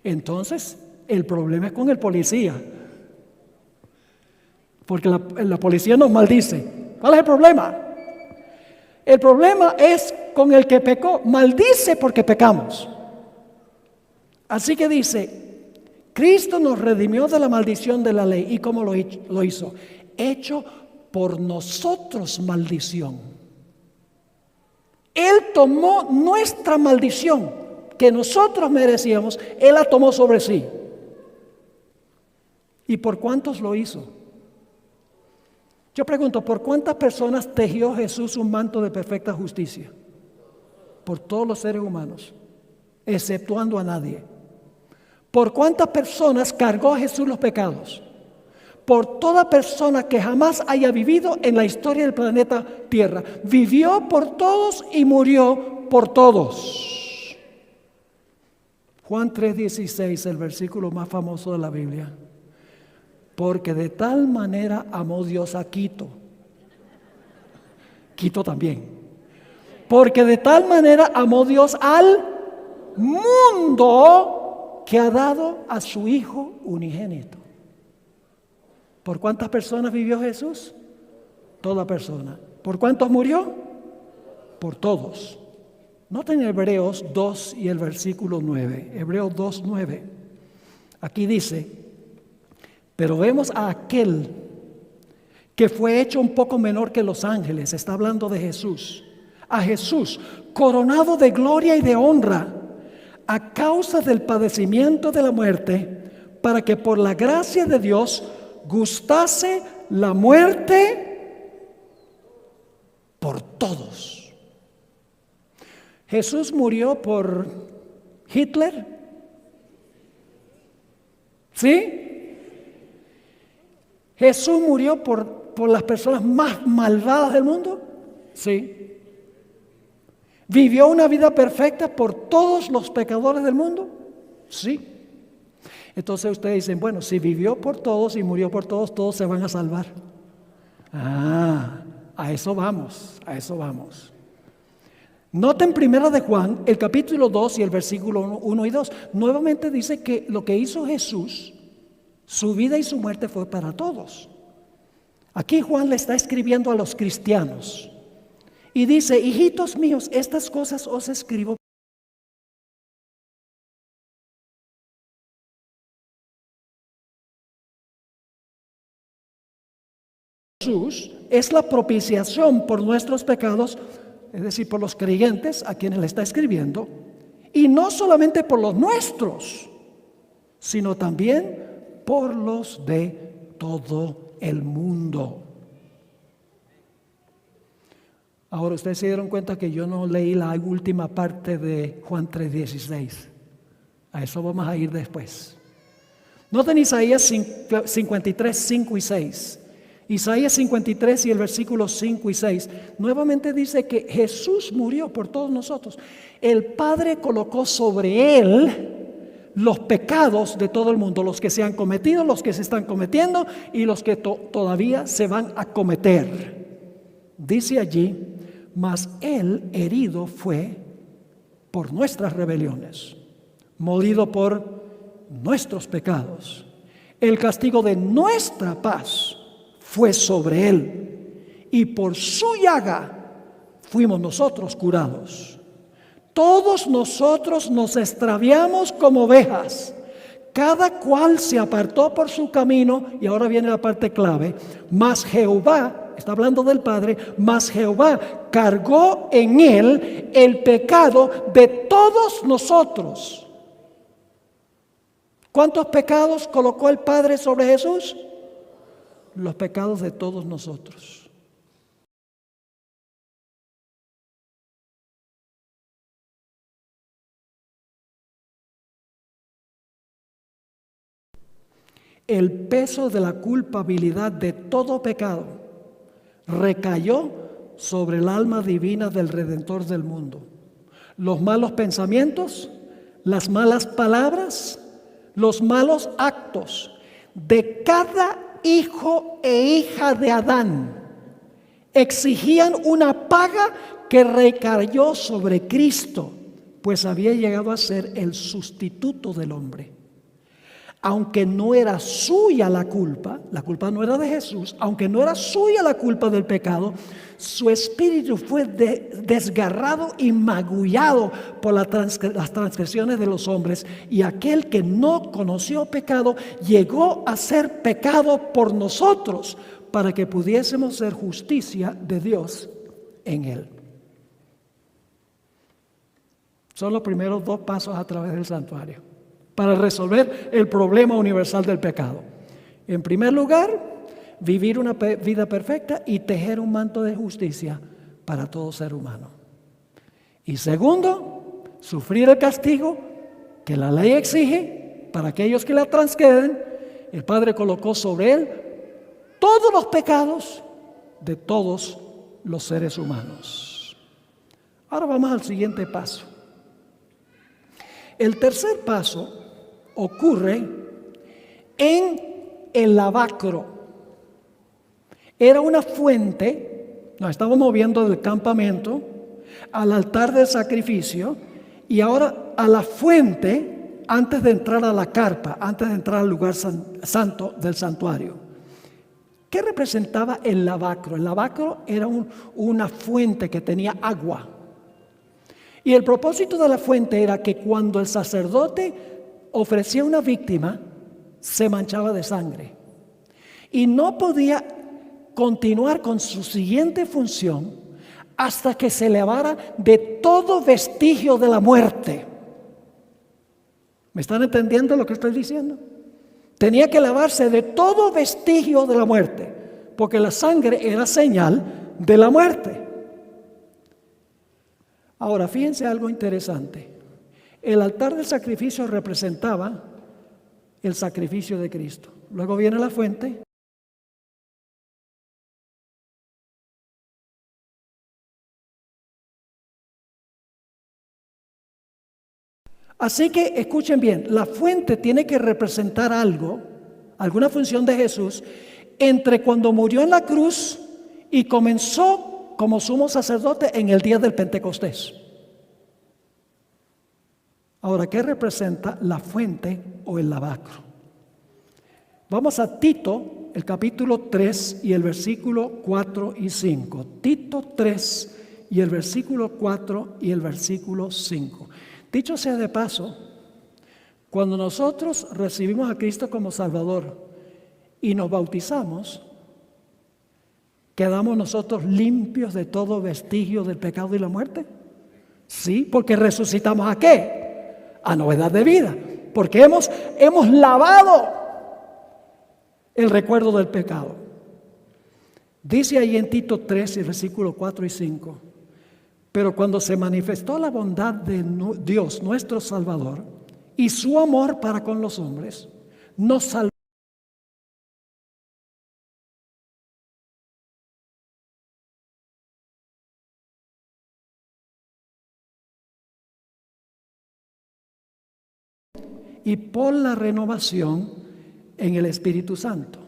Entonces, el problema es con el policía. Porque la policía nos maldice. ¿Cuál es el problema? El problema es con el que pecó. Maldice porque pecamos. Así que dice, Cristo nos redimió de la maldición de la ley. ¿Y cómo lo hizo? Hecho por nosotros maldición. Él tomó nuestra maldición que nosotros merecíamos, Él la tomó sobre sí. ¿Y por cuántos lo hizo? Yo pregunto, ¿por cuántas personas tejió Jesús un manto de perfecta justicia? Por todos los seres humanos, exceptuando a nadie. ¿Por cuántas personas cargó Jesús los pecados? Por toda persona que jamás haya vivido en la historia del planeta Tierra. Vivió por todos y murió por todos. Juan 3:16, el versículo más famoso de la Biblia. Porque de tal manera amó Dios a Quito. Quito también. Porque de tal manera amó Dios al mundo que ha dado a su Hijo unigénito. ¿Por cuántas personas vivió Jesús? Toda persona. ¿Por cuántos murió? Por todos. Noten Hebreos 2 y el versículo 9. Hebreos 2:9. Aquí dice, pero vemos a aquel que fue hecho un poco menor que los ángeles, está hablando de Jesús, a Jesús, coronado de gloria y de honra, a causa del padecimiento de la muerte, para que por la gracia de Dios gustase la muerte por todos. Jesús murió por Hitler, ¿sí? Jesús murió por las personas más malvadas del mundo, sí. ¿Vivió una vida perfecta por todos los pecadores del mundo? Sí. Entonces ustedes dicen, bueno, si vivió por todos y murió por todos, todos se van a salvar. A eso vamos, a eso vamos. Noten primero de Juan, el capítulo 2 y el versículo 1 y 2. Nuevamente dice que lo que hizo Jesús, su vida y su muerte fue para todos. Aquí Juan le está escribiendo a los cristianos y dice, hijitos míos, estas cosas os escribo Jesús es la propiciación por nuestros pecados, es decir, por los creyentes a quienes le está escribiendo, y no solamente por los nuestros, sino también por los de todo el mundo. Ahora, ustedes se dieron cuenta que yo no leí la última parte de Juan 3:16. A eso vamos a ir después. Noten Isaías 53, 5 y 6. Isaías 53 y el versículo 5 y 6. Nuevamente dice que Jesús murió por todos nosotros. El Padre colocó sobre Él los pecados de todo el mundo, los que se han cometido, los que se están cometiendo y los que todavía se van a cometer. Dice allí, mas Él herido fue por nuestras rebeliones, molido por nuestros pecados. El castigo de nuestra paz fue sobre Él, y por su llaga fuimos nosotros curados. Todos nosotros nos extraviamos como ovejas, cada cual se apartó por su camino, y ahora viene la parte clave, mas Jehová, está hablando del Padre, mas Jehová cargó en Él el pecado de todos nosotros. ¿Cuántos pecados colocó el Padre sobre Jesús? Los pecados de todos nosotros. El peso de la culpabilidad de todo pecado recayó sobre el alma divina del Redentor del mundo. Los malos pensamientos, las malas palabras, los malos actos de cada hijo e hija de Adán exigían una paga que recayó sobre Cristo, pues había llegado a ser el sustituto del hombre. Aunque no era suya la culpa no era de Jesús, aunque no era suya la culpa del pecado, su espíritu fue desgarrado y magullado por las transgresiones de los hombres, y aquel que no conoció pecado llegó a ser pecado por nosotros, para que pudiésemos ser justicia de Dios en él. Son los primeros 2 pasos a través del santuario para resolver el problema universal del pecado. En primer lugar, vivir una vida perfecta y tejer un manto de justicia para todo ser humano. Y segundo, sufrir el castigo que la ley exige para aquellos que la transgreden. El Padre colocó sobre Él todos los pecados de todos los seres humanos. Ahora vamos al siguiente paso. El tercer paso ocurre en el lavacro. Era una fuente, nos estamos moviendo del campamento al altar del sacrificio y ahora a la fuente antes de entrar a la carpa, antes de entrar al lugar santo del santuario. ¿Qué representaba el lavacro? El lavacro era una fuente que tenía agua. Y el propósito de la fuente era que cuando el sacerdote ofrecía una víctima, se manchaba de sangre y no podía continuar con su siguiente función hasta que se lavara de todo vestigio de la muerte. ¿Me están entendiendo lo que estoy diciendo? Tenía que lavarse de todo vestigio de la muerte, porque la sangre era señal de la muerte. Ahora, fíjense algo interesante. El altar del sacrificio representaba el sacrificio de Cristo. Luego viene la fuente. Así que escuchen bien, la fuente tiene que representar algo, alguna función de Jesús, entre cuando murió en la cruz y comenzó como sumo sacerdote en el día del Pentecostés. Ahora, ¿qué representa la fuente o el lavacro? Vamos a Tito, el capítulo 3 y el versículo 4 y 5. Tito 3 y el versículo 4 y el versículo 5. Dicho sea de paso, cuando nosotros recibimos a Cristo como Salvador y nos bautizamos, ¿quedamos nosotros limpios de todo vestigio del pecado y la muerte? Sí, porque resucitamos ¿a qué? A novedad de vida. Porque hemos lavado el recuerdo del pecado. Dice ahí en Tito 3, versículos 4 y 5. Pero cuando se manifestó la bondad de Dios, nuestro Salvador, y su amor para con los hombres, nos salvó y por la renovación en el Espíritu Santo.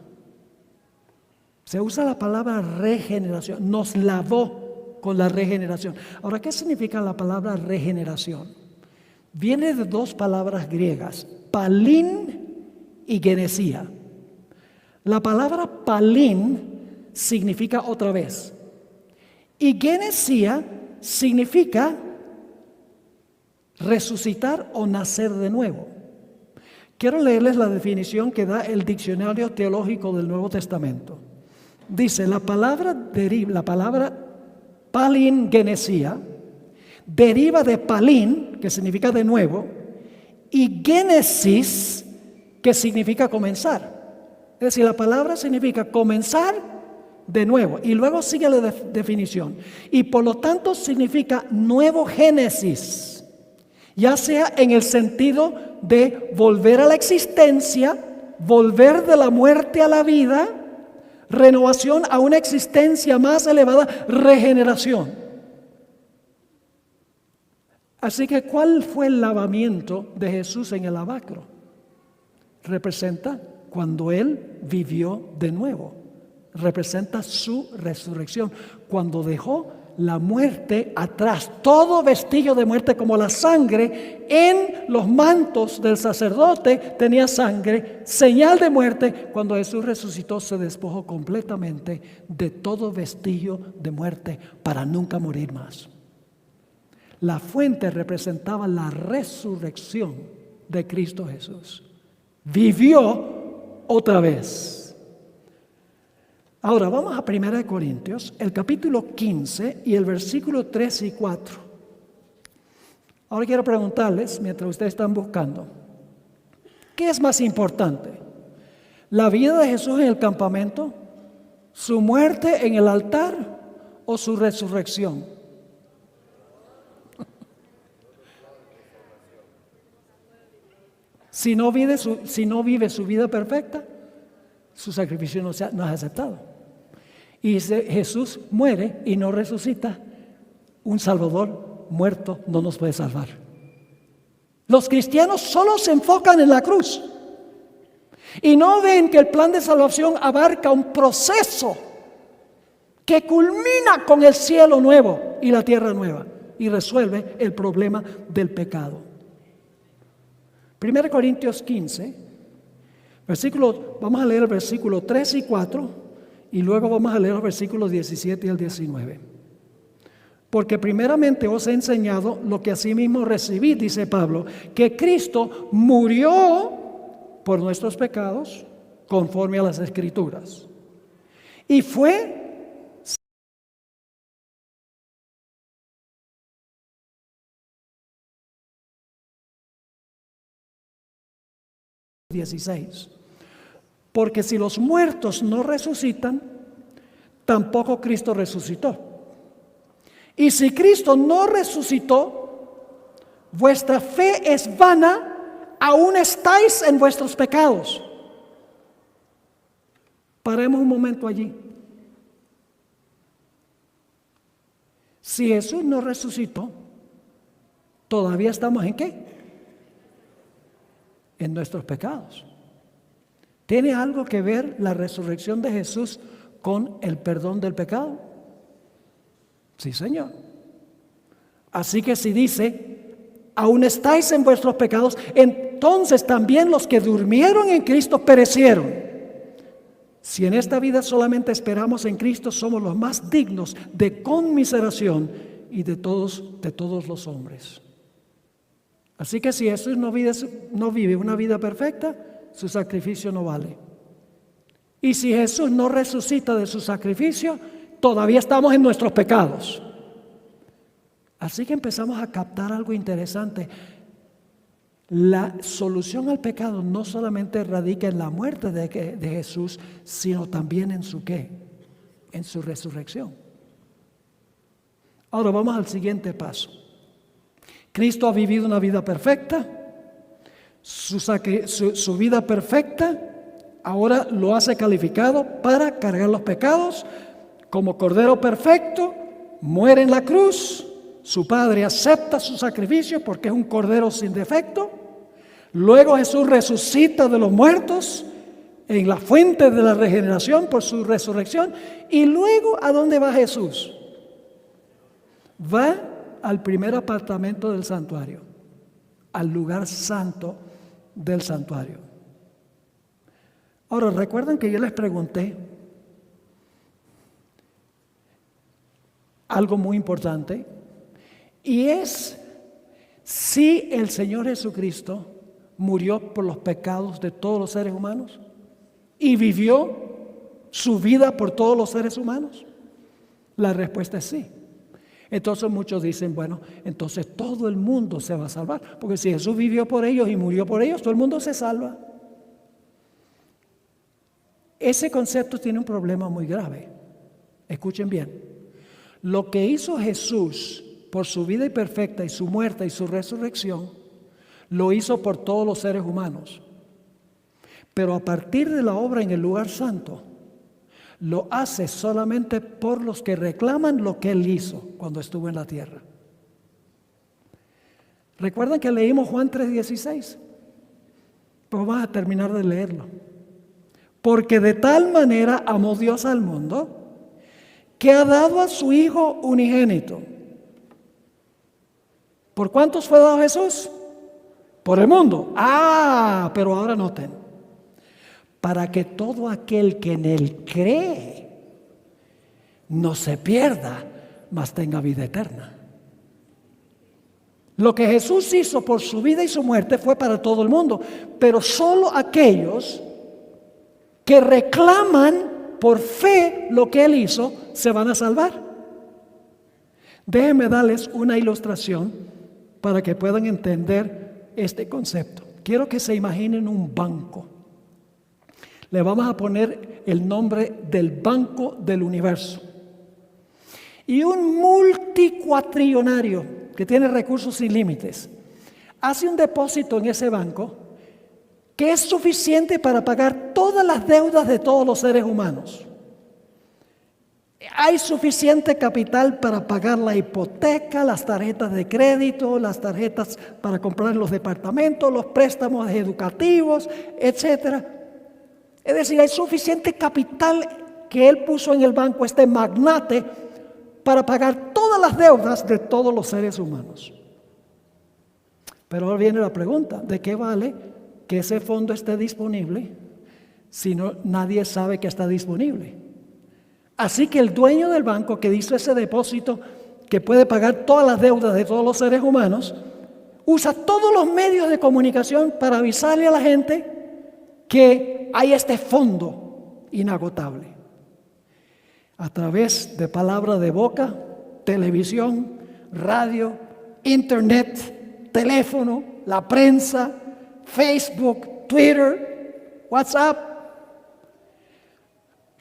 Se usa la palabra regeneración, nos lavó con la regeneración. Ahora, ¿qué significa la palabra regeneración? Viene de dos palabras griegas, palín y genesía. La palabra palín significa otra vez, y genesía significa resucitar o nacer de nuevo. Quiero leerles la definición que da el Diccionario Teológico del Nuevo Testamento. Dice, la palabra palín genesía deriva de palín, que significa de nuevo, y génesis, que significa comenzar. Es decir, la palabra significa comenzar de nuevo. Y luego sigue la definición. Y por lo tanto significa nuevo génesis. Ya sea en el sentido de volver a la existencia, volver de la muerte a la vida, renovación a una existencia más elevada, regeneración. Así que, ¿cuál fue el lavamiento de Jesús en el lavacro? Representa cuando Él vivió de nuevo. Representa su resurrección, cuando dejó la muerte atrás, todo vestigio de muerte, como la sangre en los mantos del sacerdote tenía sangre, señal de muerte. Cuando Jesús resucitó, se despojó completamente de todo vestigio de muerte para nunca morir más. La fuente representaba la resurrección de Cristo Jesús. Vivió otra vez. Ahora vamos a 1 Corintios, el capítulo 15 y el versículo 3 y 4. Ahora quiero preguntarles, mientras ustedes están buscando, ¿qué es más importante? ¿La vida de Jesús en el campamento? ¿Su muerte en el altar? ¿O su resurrección? Si no vive su vida perfecta, su sacrificio no es aceptado. Y Jesús muere y no resucita. Un Salvador muerto no nos puede salvar. Los cristianos solo se enfocan en la cruz y no ven que el plan de salvación abarca un proceso que culmina con el cielo nuevo y la tierra nueva y resuelve el problema del pecado. 1 Corintios 15, vamos a leer el versículo 3 y 4 y luego vamos a leer los versículos 17 y el 19. Porque primeramente os he enseñado lo que asimismo recibí, dice Pablo, que Cristo murió por nuestros pecados conforme a las Escrituras. Y fue 16. Porque si los muertos no resucitan, tampoco Cristo resucitó. Y si Cristo no resucitó, vuestra fe es vana, aún estáis en vuestros pecados. Paremos un momento allí. Si Jesús no resucitó, ¿todavía estamos en qué? En nuestros pecados. ¿Tiene algo que ver la resurrección de Jesús con el perdón del pecado? Sí, Señor. Así que si dice, aún estáis en vuestros pecados, entonces también los que durmieron en Cristo perecieron. Si en esta vida solamente esperamos en Cristo, somos los más dignos de conmiseración y de todos los hombres. Así que si Jesús no vive una vida perfecta, su sacrificio no vale. Y si Jesús no resucita de su sacrificio, todavía estamos en nuestros pecados. Así que empezamos a captar algo interesante. La solución al pecado no solamente radica en la muerte de Jesús, sino también en su ¿qué? En su resurrección. Ahora vamos al siguiente paso. Cristo ha vivido una vida perfecta. Su vida perfecta ahora lo hace calificado para cargar los pecados. Como Cordero perfecto, muere en la cruz. Su Padre acepta su sacrificio porque es un Cordero sin defecto. Luego Jesús resucita de los muertos en la fuente de la regeneración por su resurrección. Y luego, ¿a dónde va Jesús? Va al primer apartamento del santuario, al lugar santo del santuario. Ahora, recuerdan que yo les pregunté algo muy importante, y es si el Señor Jesucristo murió por los pecados de todos los seres humanos y vivió su vida por todos los seres humanos. La respuesta es sí. Entonces muchos dicen, bueno, entonces todo el mundo se va a salvar, porque si Jesús vivió por ellos y murió por ellos, todo el mundo se salva. Ese concepto tiene un problema muy grave. Escuchen bien. Lo que hizo Jesús por su vida perfecta y su muerte y su resurrección, lo hizo por todos los seres humanos. Pero a partir de la obra en el lugar santo, lo hace solamente por los que reclaman lo que Él hizo cuando estuvo en la tierra. ¿Recuerdan que leímos Juan 3:16? Pues vamos a terminar de leerlo. Porque de tal manera amó Dios al mundo, que ha dado a su Hijo unigénito. ¿Por cuántos fue dado Jesús? Por el mundo. Pero ahora noten. Para que todo aquel que en Él cree no se pierda, mas tenga vida eterna. Lo que Jesús hizo por su vida y su muerte fue para todo el mundo, pero solo aquellos que reclaman por fe lo que Él hizo se van a salvar. Déjenme darles una ilustración para que puedan entender este concepto. Quiero que se imaginen un banco. Le vamos a poner el nombre del Banco del Universo. Y un multicuatrillonario que tiene recursos sin límites hace un depósito en ese banco que es suficiente para pagar todas las deudas de todos los seres humanos. Hay suficiente capital para pagar la hipoteca, las tarjetas de crédito, las tarjetas para comprar los departamentos, los préstamos educativos, etcétera. Es decir, hay suficiente capital que él puso en el banco, este magnate, para pagar todas las deudas de todos los seres humanos. Pero ahora viene la pregunta, ¿de qué vale que ese fondo esté disponible si nadie sabe que está disponible? Así que el dueño del banco que hizo ese depósito, que puede pagar todas las deudas de todos los seres humanos, usa todos los medios de comunicación para avisarle a la gente que hay este fondo inagotable. A través de palabra de boca, televisión, radio, internet, teléfono, la prensa, Facebook, Twitter, WhatsApp.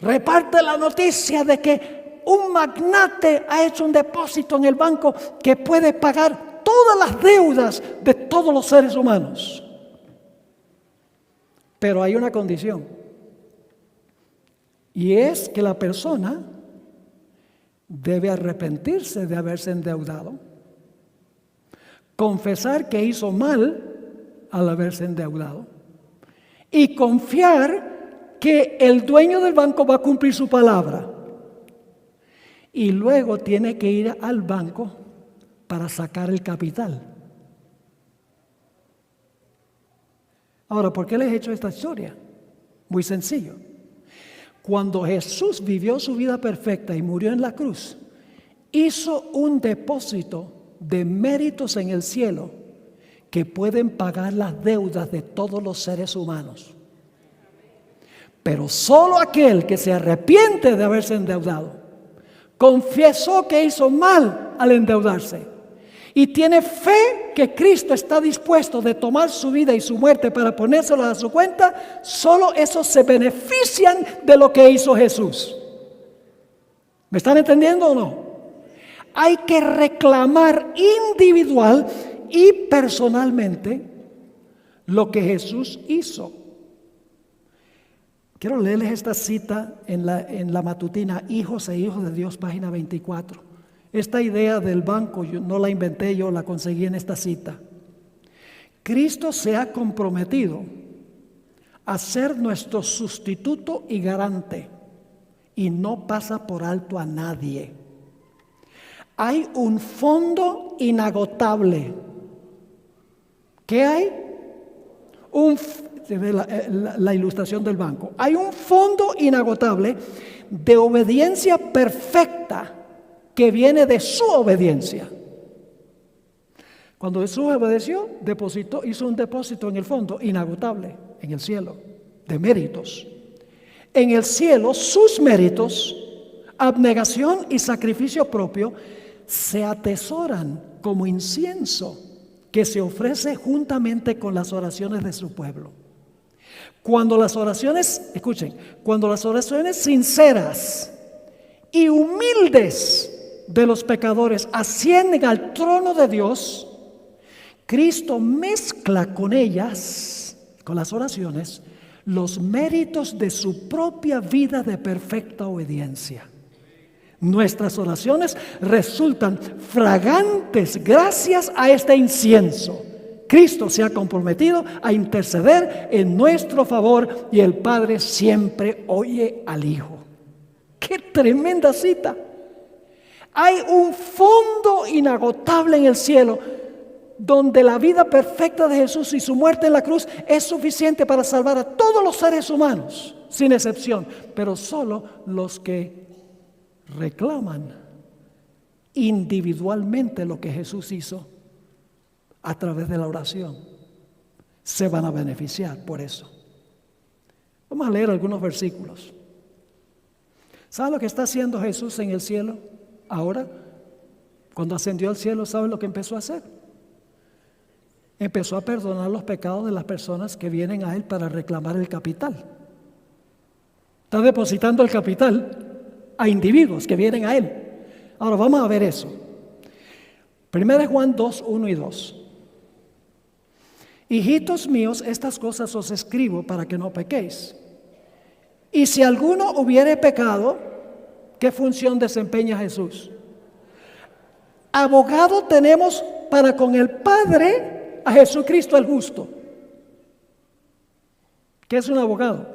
Reparte la noticia de que un magnate ha hecho un depósito en el banco que puede pagar todas las deudas de todos los seres humanos. Pero hay una condición, y es que la persona debe arrepentirse de haberse endeudado, confesar que hizo mal al haberse endeudado y confiar que el dueño del banco va a cumplir su palabra. Y luego tiene que ir al banco para sacar el capital. Ahora, ¿por qué les he hecho esta historia? Muy sencillo. Cuando Jesús vivió su vida perfecta y murió en la cruz, hizo un depósito de méritos en el cielo que pueden pagar las deudas de todos los seres humanos. Pero solo aquel que se arrepiente de haberse endeudado Confesó que hizo mal al endeudarse. Y tiene fe que Cristo está dispuesto de tomar su vida y su muerte para ponérselo a su cuenta. Solo esos se benefician de lo que hizo Jesús. ¿Me están entendiendo o no? Hay que reclamar individual y personalmente lo que Jesús hizo. Quiero leerles esta cita en la matutina Hijos e Hijos de Dios, página 24. Esta idea del banco no la inventé yo, la conseguí en esta cita. Cristo se ha comprometido a ser nuestro sustituto y garante y no pasa por alto a nadie. Hay un fondo inagotable. ¿Qué hay? Se ve la ilustración del banco. Hay un fondo inagotable de obediencia perfecta que viene de su obediencia. Cuando Jesús obedeció, hizo un depósito en el fondo inagotable, en el cielo, de méritos. En el cielo, sus méritos, abnegación y sacrificio propio, se atesoran como incienso que se ofrece juntamente con las oraciones de su pueblo. Cuando las oraciones, escuchen, cuando las oraciones sinceras y humildes de los pecadores ascienden al trono de Dios, Cristo mezcla con ellas, con las oraciones, los méritos de su propia vida de perfecta obediencia. Nuestras oraciones resultan fragantes gracias a este incienso. Cristo se ha comprometido a interceder en nuestro favor y el Padre siempre oye al Hijo. ¡Qué tremenda cita! Hay un fondo inagotable en el cielo donde la vida perfecta de Jesús y su muerte en la cruz es suficiente para salvar a todos los seres humanos, sin excepción, pero solo los que reclaman individualmente lo que Jesús hizo a través de la oración se van a beneficiar por eso. Vamos a leer algunos versículos. ¿Sabe lo que está haciendo Jesús en el cielo ahora? Cuando ascendió al cielo, ¿sabe lo que empezó a hacer? Empezó a perdonar los pecados de las personas que vienen a Él para reclamar el capital. Está depositando el capital a individuos que vienen a Él. Ahora vamos a ver eso. 1 Juan 2, 1 y 2. Hijitos míos, estas cosas os escribo para que no pequéis. Y si alguno hubiere pecado, ¿qué función desempeña Jesús? Abogado tenemos para con el Padre a Jesucristo el justo. ¿Qué es un abogado?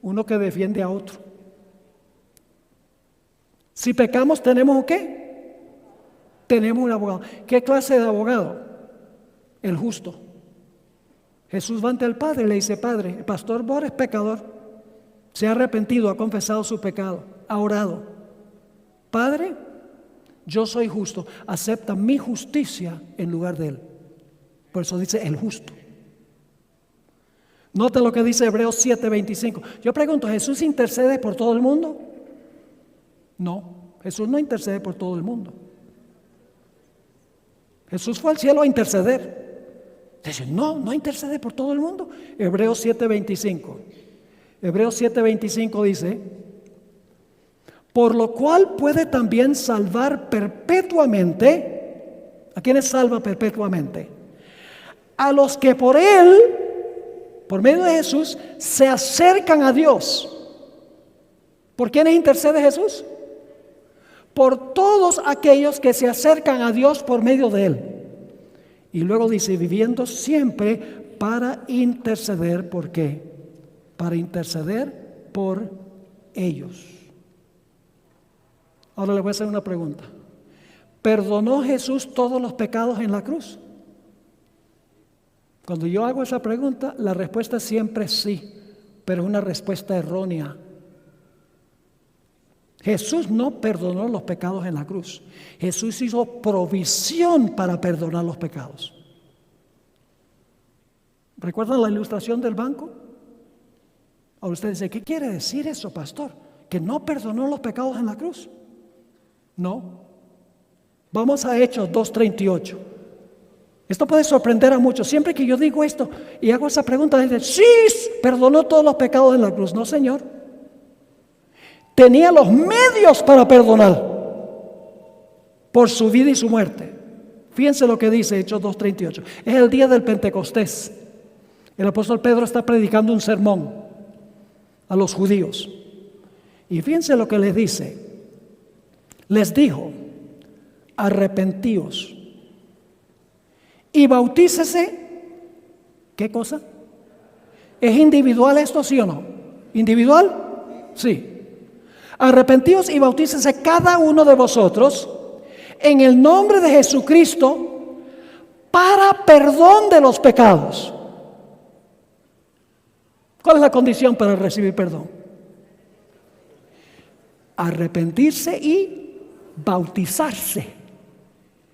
Uno que defiende a otro. Si pecamos, ¿tenemos qué? Tenemos un abogado. ¿Qué clase de abogado? El justo. Jesús va ante el Padre y le dice: Padre, el pastor Bor es pecador, se ha arrepentido, ha confesado su pecado, ha orado. Padre, yo soy justo, acepta mi justicia en lugar de él. Por eso dice el justo. Nota lo que dice Hebreos 7:25. Yo pregunto, ¿Jesús intercede por todo el mundo? No, Jesús no intercede por todo el mundo. Jesús fue al cielo a interceder. Dice, no intercede por todo el mundo. Hebreos 7:25. Hebreos 7:25 dice: por lo cual puede también salvar perpetuamente. ¿A quiénes salva perpetuamente? A los que por Él, por medio de Jesús, se acercan a Dios. ¿Por quiénes intercede Jesús? Por todos aquellos que se acercan a Dios por medio de Él. Y luego dice, viviendo siempre para interceder. ¿Por qué? Para interceder por ellos. Ahora le voy a hacer una pregunta. ¿Perdonó Jesús todos los pecados en la cruz? Cuando yo hago esa pregunta, la respuesta siempre es sí, pero es una respuesta errónea. Jesús no perdonó los pecados en la cruz. Jesús hizo provisión para perdonar los pecados. ¿Recuerdan la ilustración del banco? Ahora usted dice, ¿qué quiere decir eso, pastor? ¿Que no perdonó los pecados en la cruz? No. Vamos a Hechos 2:38. Esto puede sorprender a muchos. Siempre que yo digo esto y hago esa pregunta, dicen, sí, perdonó todos los pecados en la cruz. No, Señor. Tenía los medios para perdonar por su vida y su muerte. Fíjense lo que dice Hechos 2:38. Es el día del Pentecostés. El apóstol Pedro está predicando un sermón a los judíos. Y fíjense lo que les dice. Les dijo, arrepentíos y bautícese. ¿Qué cosa? ¿Es individual esto, sí o no? ¿Individual? Sí. Arrepentíos y bautícese cada uno de vosotros en el nombre de Jesucristo para perdón de los pecados. ¿Cuál es la condición para recibir perdón? Arrepentirse y bautizarse.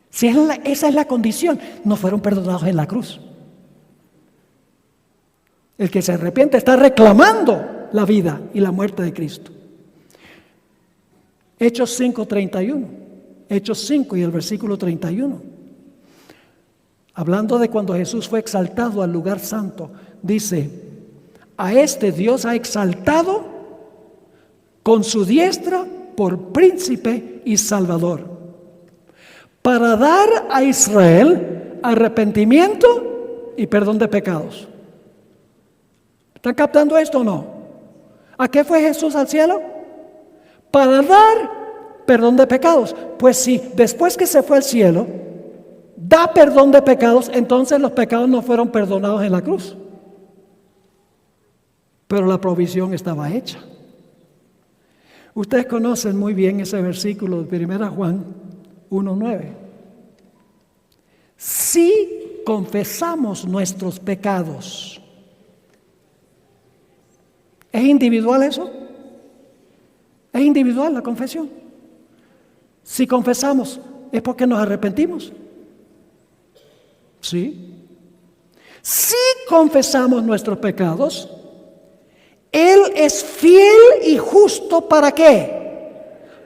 Si esa es la condición, no fueron perdonados en la cruz. El que se arrepiente está reclamando la vida y la muerte de Cristo. Hechos 5:31. Hechos 5 y el versículo 31. Hablando de cuando Jesús fue exaltado al lugar santo, dice, a este Dios ha exaltado con su diestra por príncipe y salvador, para dar a Israel arrepentimiento y perdón de pecados. ¿Están captando esto o no? ¿A qué fue Jesús al cielo? Para dar perdón de pecados. Pues si después que se fue al cielo da perdón de pecados, entonces los pecados no fueron perdonados en la cruz, pero la provisión estaba hecha. Ustedes conocen muy bien ese versículo de 1 Juan 1:9. Si confesamos nuestros pecados, ¿es individual eso? ¿Es individual la confesión? Si confesamos, ¿es porque nos arrepentimos? Sí. Si confesamos nuestros pecados, Él es fiel y justo, ¿para qué?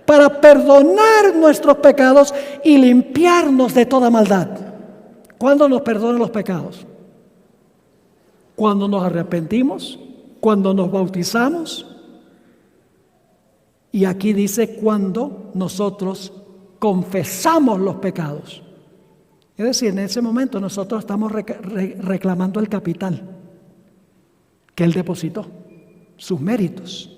Para perdonar nuestros pecados y limpiarnos de toda maldad. ¿Cuándo nos perdona los pecados? Cuando nos arrepentimos, cuando nos bautizamos. Y aquí dice cuando nosotros confesamos los pecados. Es decir, en ese momento nosotros estamos reclamando el capital que Él depositó, sus méritos.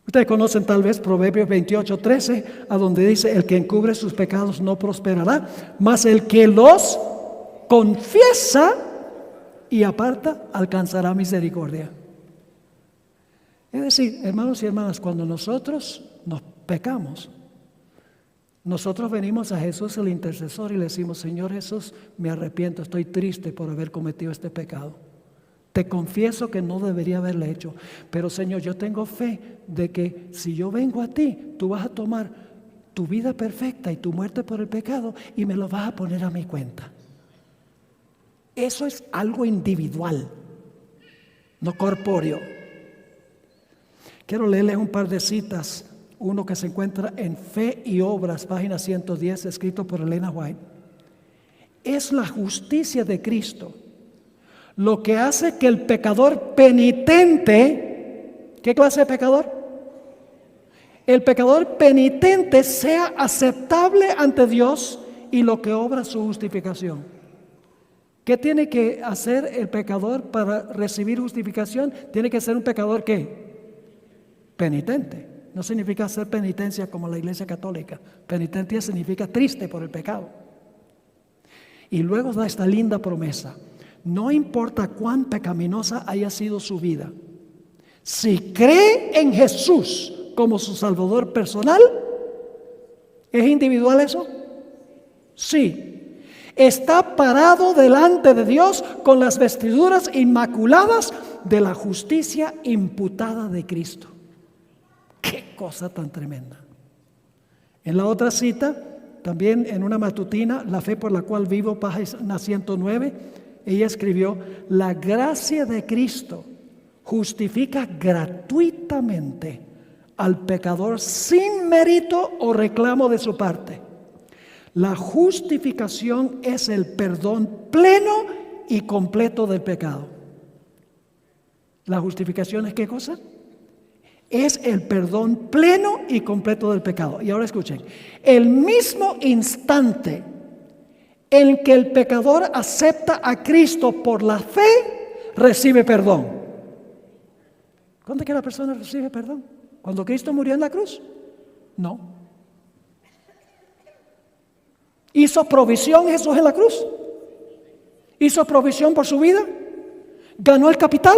Ustedes conocen tal vez Proverbios 28:13, a donde dice, el que encubre sus pecados no prosperará, mas el que los confiesa y aparta alcanzará misericordia. Es decir, hermanos y hermanas, cuando nosotros nos pecamos, nosotros venimos a Jesús el intercesor y le decimos, Señor Jesús, me arrepiento, estoy triste por haber cometido este pecado. Te confieso que no debería haberle hecho, pero Señor, yo tengo fe de que si yo vengo a ti, tú vas a tomar tu vida perfecta y tu muerte por el pecado y me lo vas a poner a mi cuenta. Eso es algo individual, no corpóreo. Quiero leerles un par de citas, uno que se encuentra en Fe y Obras, página 110, escrito por Elena White. Es la justicia de Cristo lo que hace que el pecador penitente, ¿qué clase de pecador? El pecador penitente sea aceptable ante Dios y lo que obra su justificación. ¿Qué tiene que hacer el pecador para recibir justificación? Tiene que ser un pecador ¿qué? Penitente. No significa hacer penitencia como la Iglesia Católica. Penitencia significa triste por el pecado. Y luego da esta linda promesa. No importa cuán pecaminosa haya sido su vida, si cree en Jesús como su Salvador personal, ¿es individual eso? Sí. Está parado delante de Dios con las vestiduras inmaculadas de la justicia imputada de Cristo. ¡Qué cosa tan tremenda! En la otra cita, también en una matutina, La fe por la cual vivo, página 109, ella escribió, la gracia de Cristo justifica gratuitamente al pecador sin mérito o reclamo de su parte. La justificación es el perdón pleno y completo del pecado. ¿La justificación es qué cosa? Es el perdón pleno y completo del pecado. Y ahora escuchen, el mismo instante en que el pecador acepta a Cristo por la fe, recibe perdón. ¿Cuándo es que la persona recibe perdón? ¿Cuando Cristo murió en la cruz? No. ¿Hizo provisión Jesús en la cruz? ¿Hizo provisión por su vida? ¿Ganó el capital?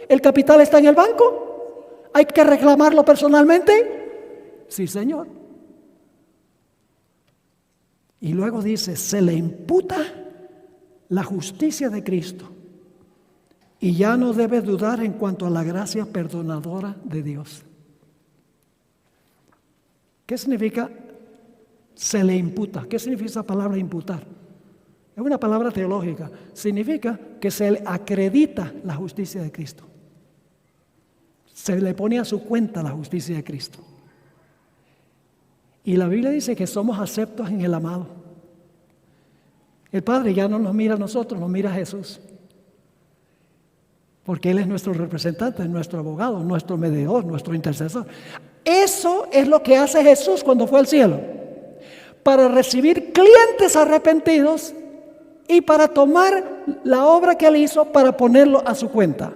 ¿El capital está en el banco? ¿Hay que reclamarlo personalmente? Sí, Señor. Y luego dice, se le imputa la justicia de Cristo y ya no debe dudar en cuanto a la gracia perdonadora de Dios. ¿Qué significa se le imputa? ¿Qué significa esa palabra imputar? Es una palabra teológica. Significa que se le acredita la justicia de Cristo. Se le pone a su cuenta la justicia de Cristo. Y la Biblia dice que somos aceptos en el amado. El Padre ya no nos mira a nosotros, nos mira a Jesús. Porque Él es nuestro representante, nuestro abogado, nuestro mediador, nuestro intercesor. Eso es lo que hace Jesús cuando fue al cielo. Para recibir clientes arrepentidos y para tomar la obra que Él hizo para ponerlo a su cuenta.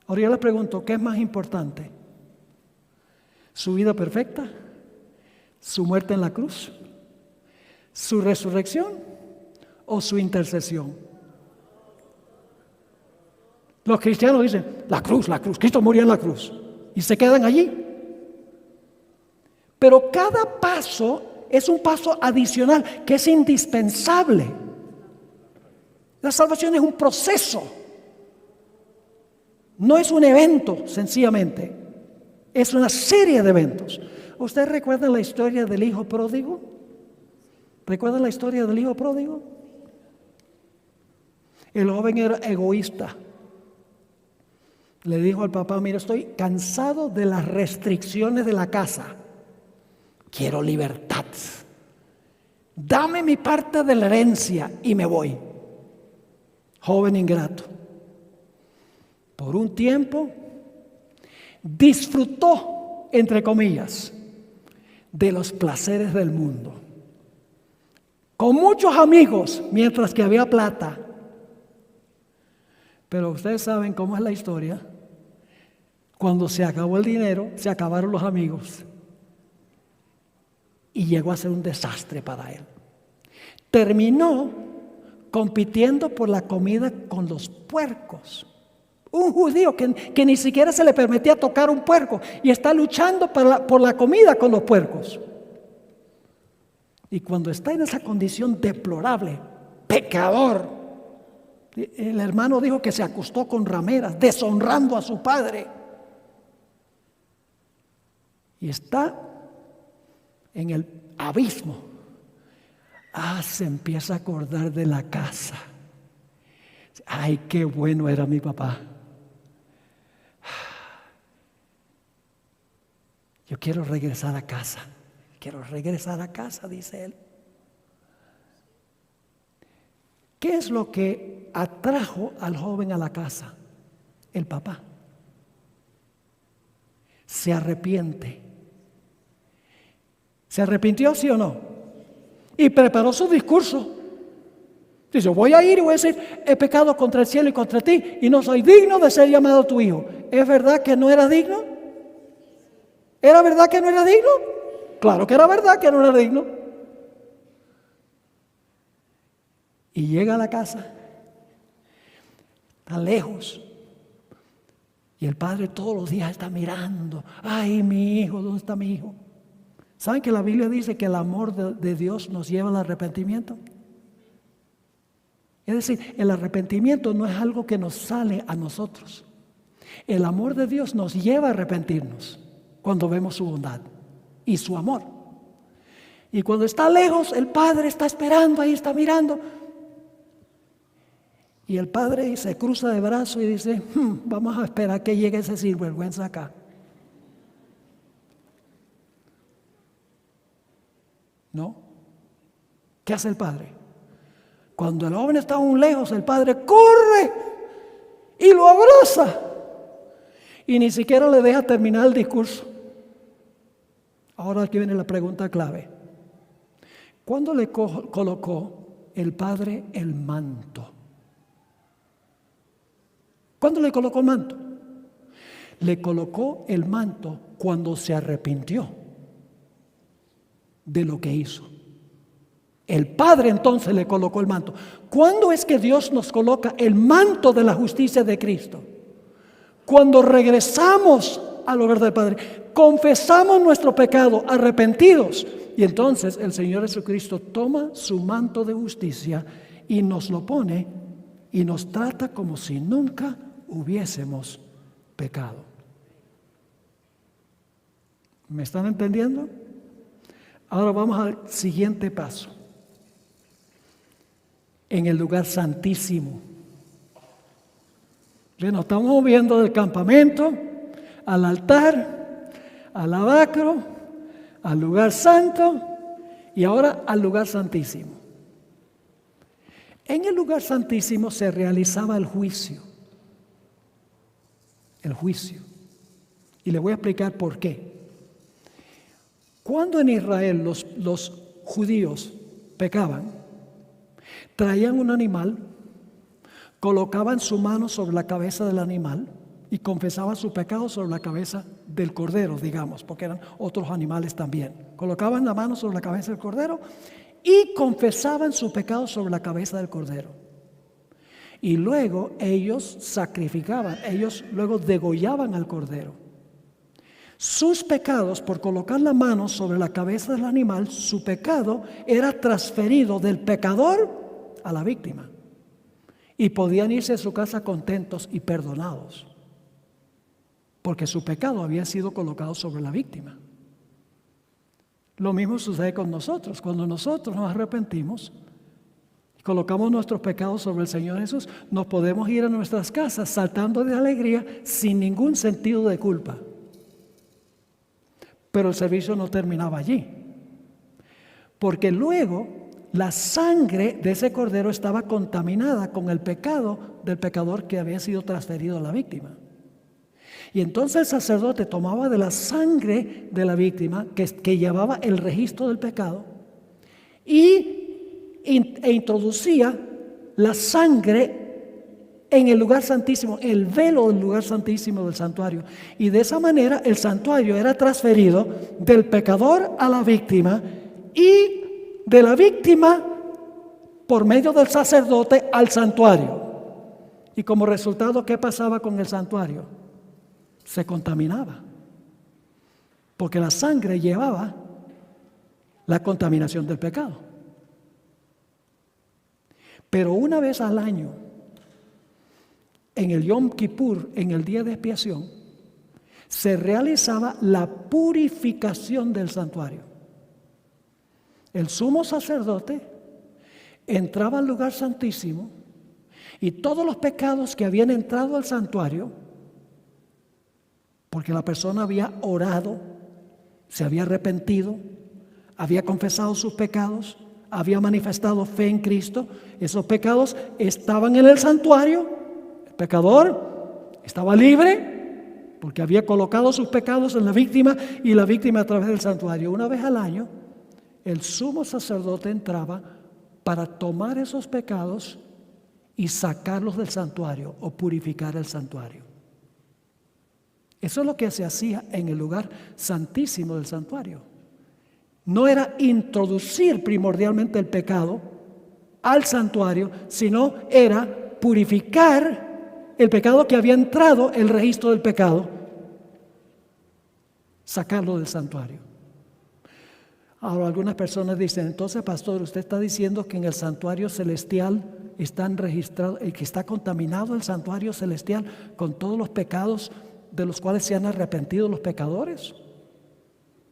Ahora yo le pregunto, ¿qué es más importante? ¿Su vida perfecta? ¿Su muerte en la cruz? ¿Su resurrección? ¿O su intercesión? Los cristianos dicen, la cruz, Cristo murió en la cruz. Y se quedan allí. Pero cada paso es un paso adicional que es indispensable. La salvación es un proceso. No es un evento, sencillamente. Es una serie de eventos. ¿Ustedes recuerdan la historia del hijo pródigo? ¿Recuerdan la historia del hijo pródigo? El joven era egoísta. Le dijo al papá, mira, estoy cansado de las restricciones de la casa. Quiero libertad. Dame mi parte de la herencia y me voy. Joven ingrato. Por un tiempo disfrutó, entre comillas, de los placeres del mundo. Con muchos amigos, mientras que había plata. Pero ustedes saben cómo es la historia. Cuando se acabó el dinero, se acabaron los amigos. Y llegó a ser un desastre para él. Terminó compitiendo por la comida con los puercos. Un judío que ni siquiera se le permitía tocar un puerco y está luchando por la comida con los puercos. Y cuando está en esa condición deplorable, pecador, el hermano dijo que se acostó con rameras, deshonrando a su padre. Y está en el abismo. Se empieza a acordar de la casa. Ay, qué bueno era mi papá. Yo quiero regresar a casa. Quiero regresar a casa, dice él. ¿Qué es lo que atrajo al joven a la casa? El papá. Se arrepiente. ¿Se arrepintió, sí o no? Y preparó su discurso. Dice, voy a ir y voy a decir, he pecado contra el cielo y contra ti y no soy digno de ser llamado tu hijo. ¿Es verdad que no era digno? ¿Era verdad que no era digno? Claro que era verdad que no era digno. Y llega a la casa, está lejos. Y el padre todos los días está mirando. Ay, mi hijo, ¿dónde está mi hijo? ¿Saben que la Biblia dice que el amor de Dios nos lleva al arrepentimiento? Es decir, el arrepentimiento no es algo que nos sale a nosotros. El amor de Dios nos lleva a arrepentirnos cuando vemos su bondad y su amor. Y cuando está lejos, el padre está esperando, ahí está mirando. Y el padre se cruza de brazos y dice, vamos a esperar que llegue ese sinvergüenza acá. ¿No? ¿Qué hace el padre? Cuando el joven está aún lejos, el padre corre y lo abraza. Y ni siquiera le deja terminar el discurso. Ahora aquí viene la pregunta clave. ¿Cuándo le colocó el padre el manto? ¿Cuándo le colocó el manto? Le colocó el manto cuando se arrepintió de lo que hizo. El Padre entonces le colocó el manto. ¿Cuándo es que Dios nos coloca el manto de la justicia de Cristo? Cuando regresamos al hogar del Padre, confesamos nuestro pecado, arrepentidos, y entonces el Señor Jesucristo toma su manto de justicia y nos lo pone y nos trata como si nunca hubiésemos pecado. ¿Me están entendiendo? Ahora vamos al siguiente paso. En el lugar santísimo. Nos estamos moviendo del campamento al altar, al lavacro, al lugar santo y ahora al lugar santísimo. En el lugar santísimo se realizaba el juicio. El juicio. Y le voy a explicar por qué. Cuando en Israel los judíos pecaban, traían un animal, colocaban su mano sobre la cabeza del animal y confesaban su pecado sobre la cabeza del cordero, digamos, porque eran otros animales también. Colocaban la mano sobre la cabeza del cordero y confesaban su pecado sobre la cabeza del cordero. Y luego ellos sacrificaban, ellos luego degollaban al cordero. Sus pecados, por colocar la mano sobre la cabeza del animal, su pecado era transferido del pecador a la víctima. Y podían irse a su casa contentos y perdonados, porque su pecado había sido colocado sobre la víctima. Lo mismo sucede con nosotros. Cuando nosotros nos arrepentimos y colocamos nuestros pecados sobre el Señor Jesús, nos podemos ir a nuestras casas saltando de alegría sin ningún sentido de culpa. Pero el servicio no terminaba allí, porque luego la sangre de ese cordero estaba contaminada con el pecado del pecador que había sido transferido a la víctima. Y entonces el sacerdote tomaba de la sangre de la víctima que llevaba el registro del pecado e introducía la sangre en el lugar santísimo, el velo del lugar santísimo del santuario. Y de esa manera el santuario era transferido del pecador a la víctima y de la víctima por medio del sacerdote al santuario. Y como resultado, ¿qué pasaba con el santuario? Se contaminaba, porque la sangre llevaba la contaminación del pecado. Pero una vez al año, en el Yom Kippur, en el día de expiación, se realizaba la purificación del santuario. El sumo sacerdote entraba al lugar santísimo y todos los pecados que habían entrado al santuario, porque la persona había orado, se había arrepentido, había confesado sus pecados, había manifestado fe en Cristo, esos pecados estaban en el santuario, el pecador estaba libre porque había colocado sus pecados en la víctima y la víctima a través del santuario. Una vez al año, el sumo sacerdote entraba para tomar esos pecados y sacarlos del santuario o purificar el santuario. Eso es lo que se hacía en el lugar santísimo del santuario. No era introducir primordialmente el pecado al santuario, sino era purificar el pecado que había entrado, el registro del pecado, sacarlo del santuario. Ahora algunas personas dicen, entonces pastor, usted está diciendo que en el santuario celestial están registrados, que está contaminado el santuario celestial con todos los pecados de los cuales se han arrepentido los pecadores.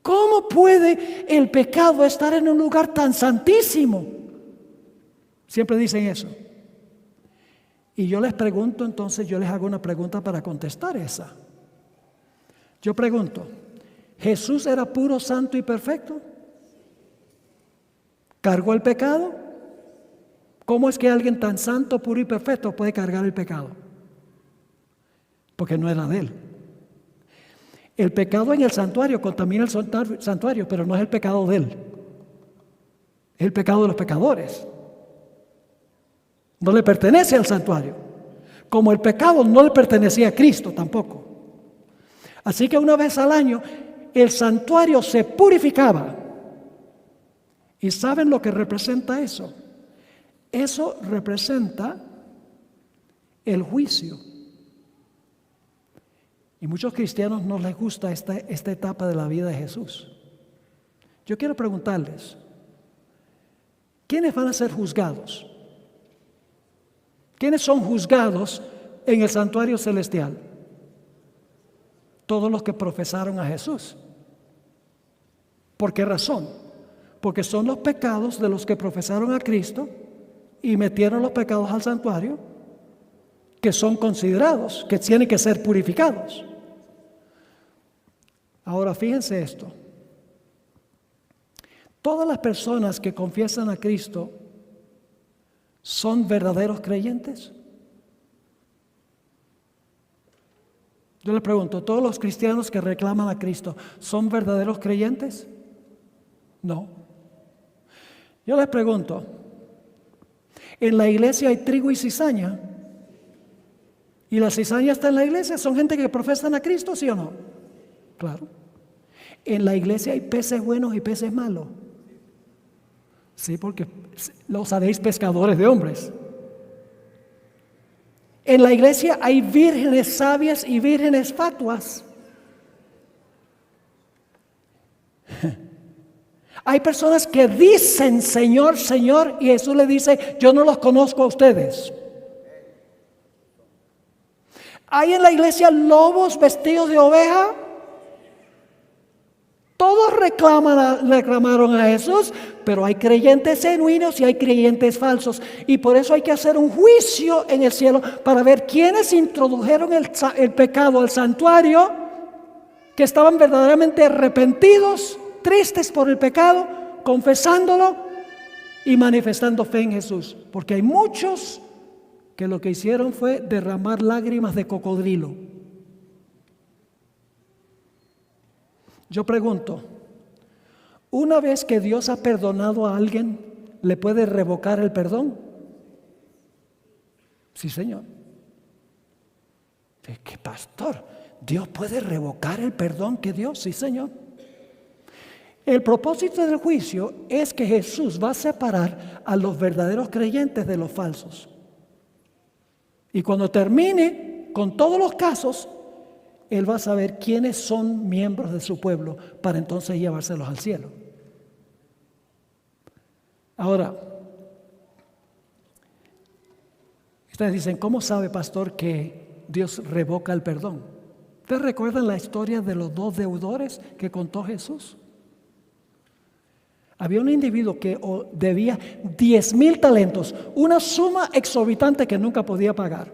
¿Cómo puede el pecado estar en un lugar tan santísimo? Siempre dicen eso. Y yo les pregunto, entonces yo les hago una pregunta para contestar esa. Yo pregunto, ¿Jesús era puro, santo y perfecto? ¿Cargó el pecado? ¿Cómo es que alguien tan santo, puro y perfecto puede cargar el pecado? Porque no era de él. El pecado en el santuario contamina el santuario, pero no es el pecado de él. Es el pecado de los pecadores. No le pertenece al santuario. Como el pecado no le pertenecía a Cristo tampoco. Así que una vez al año el santuario se purificaba. ¿Y saben lo que representa eso? Eso representa el juicio. Y muchos cristianos no les gusta esta etapa de la vida de Jesús. Yo quiero preguntarles, ¿quiénes van a ser juzgados? ¿Quiénes son juzgados en el santuario celestial? Todos los que profesaron a Jesús. ¿Por qué razón? Porque son los pecados de los que profesaron a Cristo y metieron los pecados al santuario, que son considerados, que tienen que ser purificados. Ahora fíjense esto. Todas las personas que confiesan a Cristo son verdaderos creyentes. Yo le pregunto, ¿todos los cristianos que reclaman a Cristo son verdaderos creyentes? No. Yo les pregunto, ¿en la iglesia hay trigo y cizaña? ¿Y la cizaña está en la iglesia? ¿Son gente que profesan a Cristo, sí o no? Claro. ¿En la iglesia hay peces buenos y peces malos? Sí, porque los haréis pescadores de hombres. En la iglesia hay vírgenes sabias y vírgenes fatuas. Hay personas que dicen Señor, Señor, y Jesús le dice, yo no los conozco a ustedes. Hay en la iglesia lobos vestidos de oveja. Todos reclamaron a Jesús, pero hay creyentes genuinos y hay creyentes falsos. Y por eso hay que hacer un juicio en el cielo para ver quiénes introdujeron el pecado al santuario, que estaban verdaderamente arrepentidos, tristes por el pecado, confesándolo y manifestando fe en Jesús. Porque hay muchos que lo que hicieron fue derramar lágrimas de cocodrilo. Yo pregunto, una vez que Dios ha perdonado a alguien, ¿le puede revocar el perdón? Sí, Señor. ¿Qué pastor? ¿Dios puede revocar el perdón que dio? Sí, Señor. El propósito del juicio es que Jesús va a separar a los verdaderos creyentes de los falsos. Y cuando termine con todos los casos, Él va a saber quiénes son miembros de su pueblo para entonces llevárselos al cielo. Ahora, ustedes dicen, ¿cómo sabe, pastor, que Dios revoca el perdón? ¿Ustedes recuerdan la historia de los dos deudores que contó Jesús? Había un individuo que debía 10,000 talentos, una suma exorbitante que nunca podía pagar.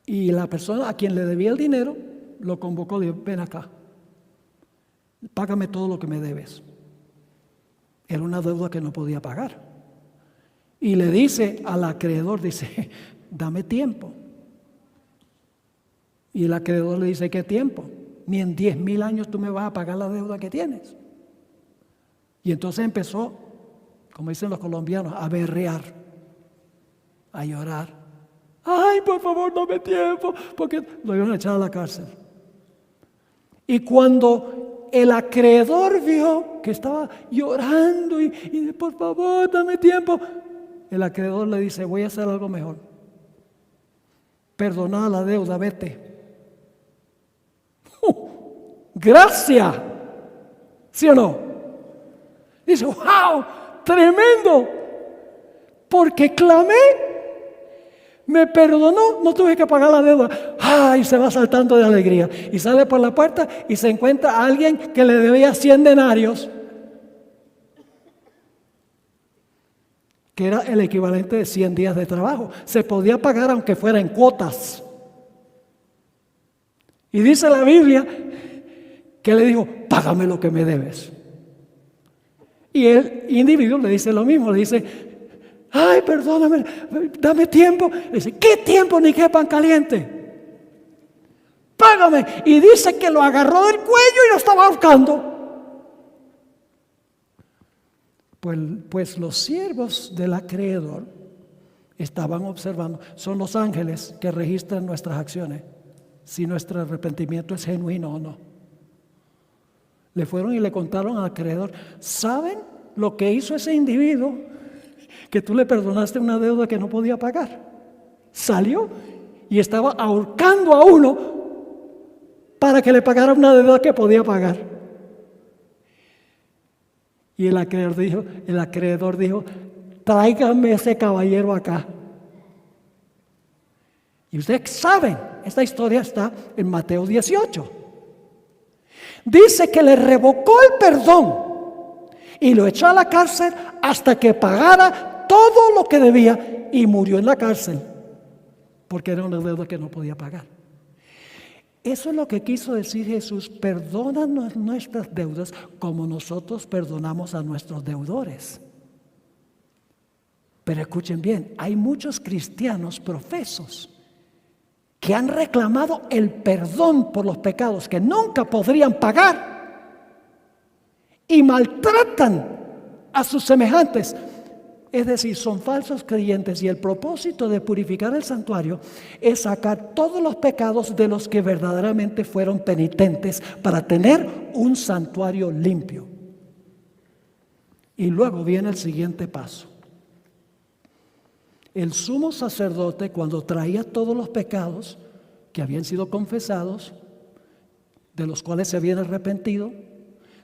Y la persona a quien le debía el dinero lo convocó y dijo, ven acá, págame todo lo que me debes. Era una deuda que no podía pagar. Y le dice al acreedor, dice, dame tiempo. Y el acreedor le dice, ¿qué tiempo? Ni en 10,000 años tú me vas a pagar la deuda que tienes. Y entonces empezó, como dicen los colombianos, a berrear, a llorar. Ay, por favor, dame tiempo, porque lo iban a echar a la cárcel. Y cuando el acreedor vio que estaba llorando y por favor, dame tiempo, el acreedor le dice, voy a hacer algo mejor. Perdona la deuda, vete. Gracias. ¿Sí o no? Dice, wow, tremendo. Porque clamé, me perdonó, no tuve que pagar la deuda. Ay, se va saltando de alegría. Y sale por la puerta y se encuentra a alguien que le debía 100 denarios. Que era el equivalente de 100 días de trabajo. Se podía pagar aunque fuera en cuotas. Y dice la Biblia que le dijo, págame lo que me debes. Y el individuo le dice lo mismo, le dice, ay, perdóname, dame tiempo. Le dice, ¿qué tiempo ni qué pan caliente? Págame. Y dice que lo agarró del cuello y lo estaba ahorcando. Pues los siervos del acreedor estaban observando, son los ángeles que registran nuestras acciones, si nuestro arrepentimiento es genuino o no. Le fueron y le contaron al acreedor, ¿saben lo que hizo ese individuo? Que tú le perdonaste una deuda que no podía pagar. Salió y estaba ahorcando a uno para que le pagara una deuda que podía pagar. Y el acreedor dijo, tráigame ese caballero acá. Y ustedes saben, esta historia está en Mateo 18. Dice que le revocó el perdón y lo echó a la cárcel hasta que pagara todo lo que debía y murió en la cárcel porque era una deuda que no podía pagar. Eso es lo que quiso decir Jesús: perdónanos nuestras deudas como nosotros perdonamos a nuestros deudores. Pero escuchen bien, hay muchos cristianos profesos que han reclamado el perdón por los pecados que nunca podrían pagar y maltratan a sus semejantes. Es decir, son falsos creyentes y el propósito de purificar el santuario es sacar todos los pecados de los que verdaderamente fueron penitentes para tener un santuario limpio. Y luego viene el siguiente paso. El sumo sacerdote, cuando traía todos los pecados que habían sido confesados, de los cuales se habían arrepentido,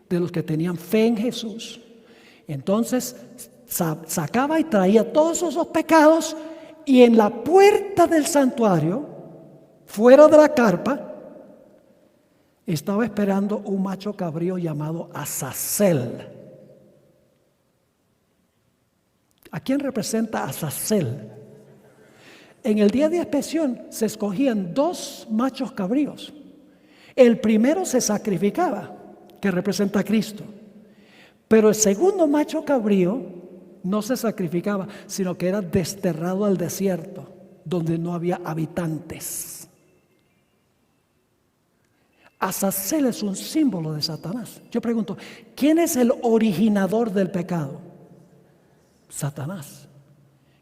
de los que tenían fe en Jesús, entonces sacaba y traía todos esos pecados, y en la puerta del santuario, fuera de la carpa, estaba esperando un macho cabrío llamado Azazel. ¿A quién representa Azazel? En el día de expiación se escogían 2 machos cabríos. El primero se sacrificaba, que representa a Cristo. Pero el segundo macho cabrío no se sacrificaba, sino que era desterrado al desierto, donde no había habitantes. Azazel es un símbolo de Satanás. Yo pregunto, ¿quién es el originador del pecado? Satanás.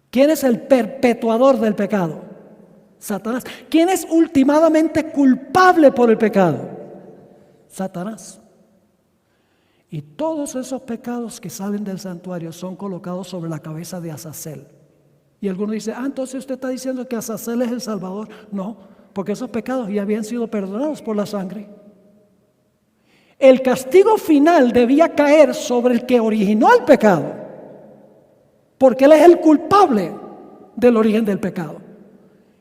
¿Quién es el perpetuador del pecado? Satanás. ¿Quién es últimamente culpable por el pecado? Satanás. Y todos esos pecados que salen del santuario son colocados sobre la cabeza de Azazel. Y algunos dicen, entonces usted está diciendo que Azazel es el Salvador. No, porque esos pecados ya habían sido perdonados por la sangre. El castigo final debía caer sobre el que originó el pecado, porque él es el culpable del origen del pecado.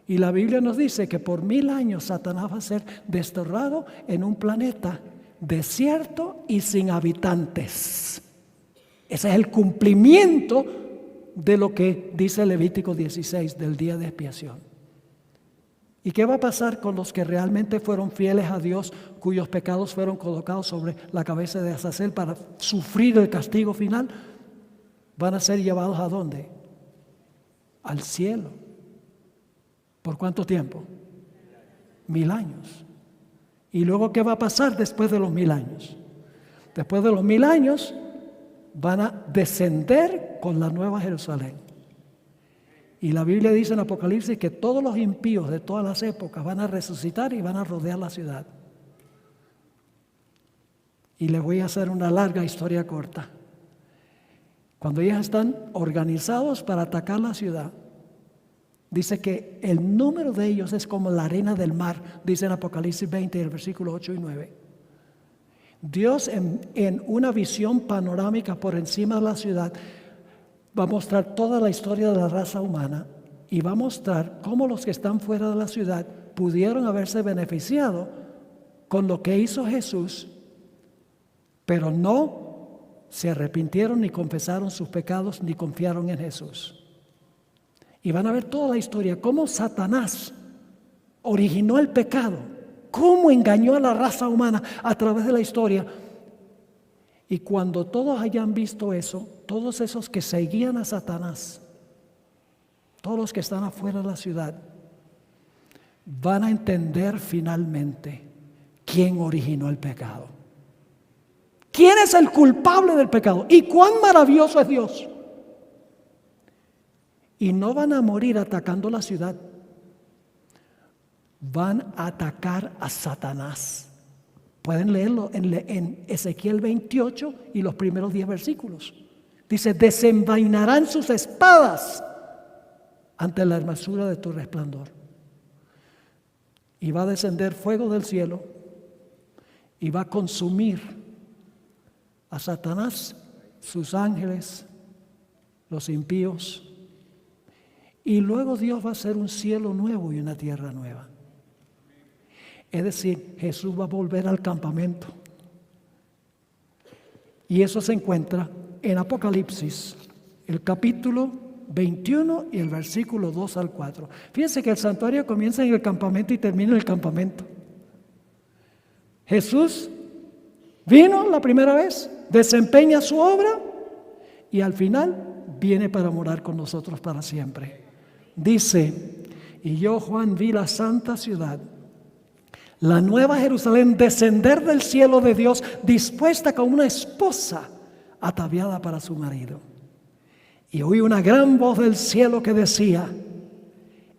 Y la Biblia nos dice que por 1000 años Satanás va a ser desterrado en un planeta desierto y sin habitantes. Ese es el cumplimiento de lo que dice Levítico 16 del día de expiación. ¿Y qué va a pasar con los que realmente fueron fieles a Dios, cuyos pecados fueron colocados sobre la cabeza de Azazel para sufrir el castigo final? Van a ser llevados ¿a dónde? Al cielo. ¿Por cuánto tiempo? 1000 años. ¿Y luego qué va a pasar después de los 1000 años? Después de los 1000 años van a descender con la nueva Jerusalén. Y la Biblia dice en Apocalipsis que todos los impíos de todas las épocas van a resucitar y van a rodear la ciudad. Y les voy a hacer una larga historia corta. Cuando ellos están organizados para atacar la ciudad, dice que el número de ellos es como la arena del mar, dice en Apocalipsis 20, el versículo 8 y 9. Dios en una visión panorámica por encima de la ciudad va a mostrar toda la historia de la raza humana y va a mostrar cómo los que están fuera de la ciudad pudieron haberse beneficiado con lo que hizo Jesús, pero no se arrepintieron ni confesaron sus pecados ni confiaron en Jesús. Y van a ver toda la historia, cómo Satanás originó el pecado, cómo engañó a la raza humana a través de la historia. Y cuando todos hayan visto eso, todos esos que seguían a Satanás, todos los que están afuera de la ciudad, van a entender finalmente quién originó el pecado. ¿Quién es el culpable del pecado? ¿Y cuán maravilloso es Dios? Y no van a morir atacando la ciudad. Van a atacar a Satanás. Pueden leerlo en Ezequiel 28 y los primeros 10 versículos. Dice, desenvainarán sus espadas ante la hermosura de tu resplandor. Y va a descender fuego del cielo y va a consumir a Satanás, sus ángeles, los impíos. Y luego Dios va a hacer un cielo nuevo y una tierra nueva. Es decir, Jesús va a volver al campamento. Y eso se encuentra en Apocalipsis, el capítulo 21 y el versículo 2 al 4. Fíjense que el santuario comienza en el campamento y termina en el campamento. Jesús vino la primera vez, desempeña su obra y al final viene para morar con nosotros para siempre. Dice, y yo, Juan, vi la santa ciudad, la nueva Jerusalén, descender del cielo de Dios, dispuesta como una esposa ataviada para su marido. Y oí una gran voz del cielo que decía,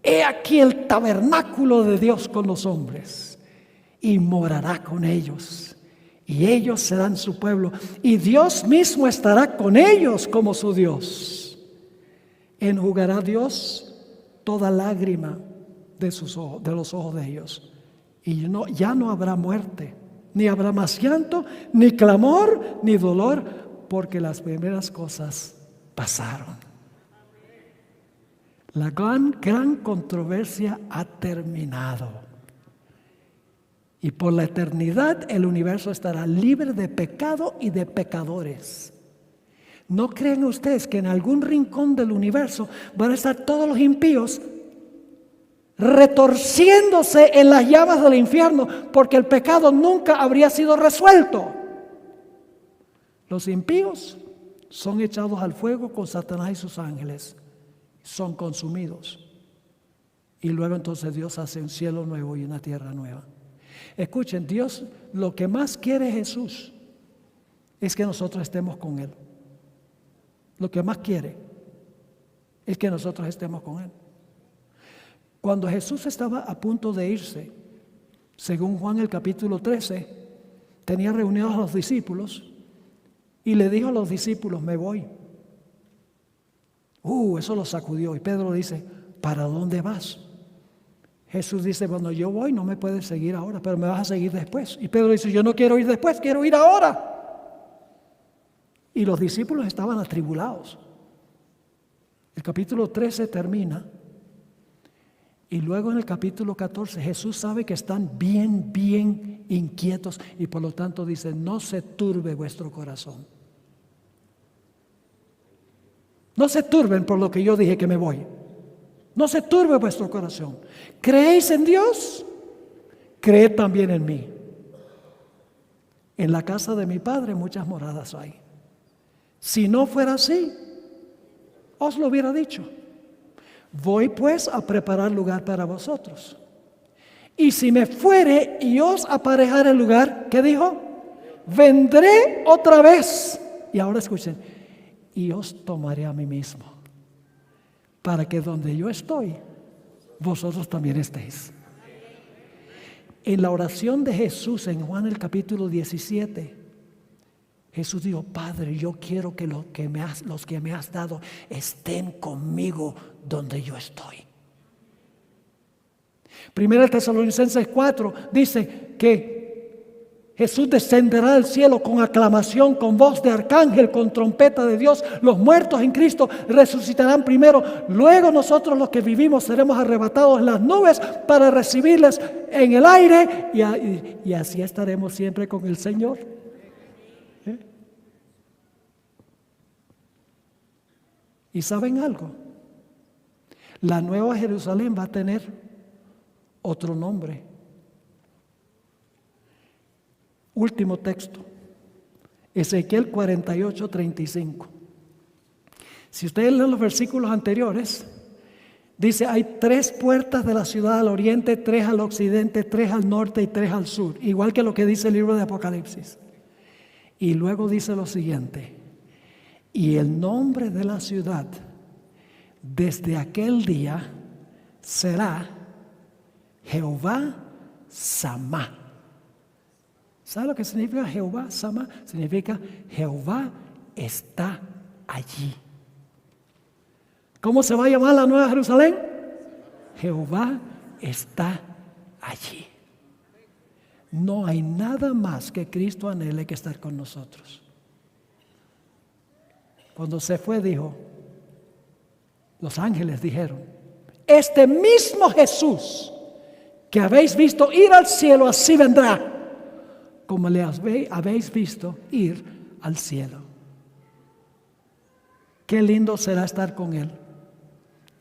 he aquí el tabernáculo de Dios con los hombres, y morará con ellos, y ellos serán su pueblo, y Dios mismo estará con ellos como su Dios. Enjugará Dios toda lágrima de los ojos de ellos. Y ya no habrá muerte, ni habrá más llanto, ni clamor, ni dolor, porque las primeras cosas pasaron. La gran controversia ha terminado. Y por la eternidad el universo estará libre de pecado y de pecadores. ¿No creen ustedes que en algún rincón del universo van a estar todos los impíos retorciéndose en las llamas del infierno, porque el pecado nunca habría sido resuelto? Los impíos son echados al fuego con Satanás y sus ángeles, son consumidos, y luego entonces Dios hace un cielo nuevo y una tierra nueva. Escuchen, Dios lo que más quiere Jesús es que nosotros estemos con Él. Lo que más quiere es que nosotros estemos con Él. Cuando Jesús estaba a punto de irse, según Juan el capítulo 13, tenía reunidos a los discípulos y le dijo a los discípulos, me voy. Eso lo sacudió y Pedro dice, ¿para dónde vas? Jesús dice, bueno, yo voy, no me puedes seguir ahora, pero me vas a seguir después. Y Pedro dice, yo no quiero ir después, quiero ir ahora. Y los discípulos estaban atribulados. El capítulo 13 termina. Y luego en el capítulo 14 Jesús sabe que están bien inquietos y por lo tanto dice, no se turbe vuestro corazón. No se turben por lo que yo dije que me voy. No se turbe vuestro corazón. ¿Creéis en Dios? Creed también en mí. En la casa de mi Padre muchas moradas hay. Si no fuera así, os lo hubiera dicho. Voy pues a preparar lugar para vosotros. Y si me fuere y os aparejare el lugar, ¿qué dijo? Vendré otra vez. Y ahora escuchen, y os tomaré a mí mismo, para que donde yo estoy, vosotros también estéis. En la oración de Jesús en Juan el capítulo 17, Jesús dijo, Padre, yo quiero que los que me has dado estén conmigo donde yo estoy. Primera Tesalonicenses 4 dice que Jesús descenderá del cielo con aclamación, con voz de arcángel, con trompeta de Dios. Los muertos en Cristo resucitarán primero. Luego nosotros los que vivimos seremos arrebatados en las nubes para recibirles en el aire y así estaremos siempre con el Señor. ¿Y saben algo? La nueva Jerusalén va a tener otro nombre. Último texto. Ezequiel 48:35. Si ustedes leen los versículos anteriores, dice, hay 3 puertas de la ciudad al oriente, 3 al occidente, 3 al norte y 3 al sur, igual que lo que dice el libro de Apocalipsis. Y luego dice lo siguiente, y el nombre de la ciudad desde aquel día será Jehová Samá. ¿Sabe lo que significa Jehová Samá? Significa Jehová está allí. ¿Cómo se va a llamar la Nueva Jerusalén? Jehová está allí. No hay nada más que Cristo anhele que estar con nosotros. Cuando se fue dijo, los ángeles dijeron, este mismo Jesús que habéis visto ir al cielo, así vendrá, como le habéis visto ir al cielo. Qué lindo será estar con Él.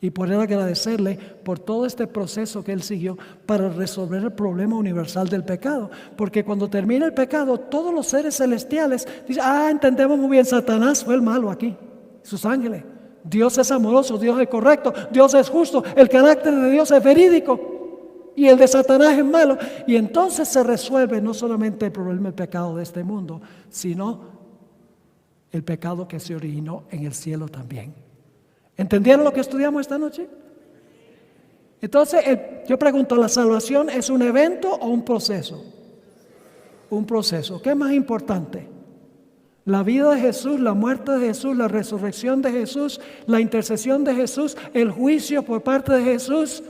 Y por él agradecerle por todo este proceso que Él siguió para resolver el problema universal del pecado. Porque cuando termina el pecado, todos los seres celestiales dicen, entendemos muy bien, Satanás fue el malo aquí, sus ángeles. Dios es amoroso, Dios es correcto, Dios es justo, el carácter de Dios es verídico y el de Satanás es malo. Y entonces se resuelve no solamente el problema del pecado de este mundo, sino el pecado que se originó en el cielo también. ¿Entendieron lo que estudiamos esta noche? Entonces, yo pregunto, ¿la salvación es un evento o un proceso? Un proceso. ¿Qué es más importante? La vida de Jesús, la muerte de Jesús, la resurrección de Jesús, la intercesión de Jesús, el juicio por parte de Jesús,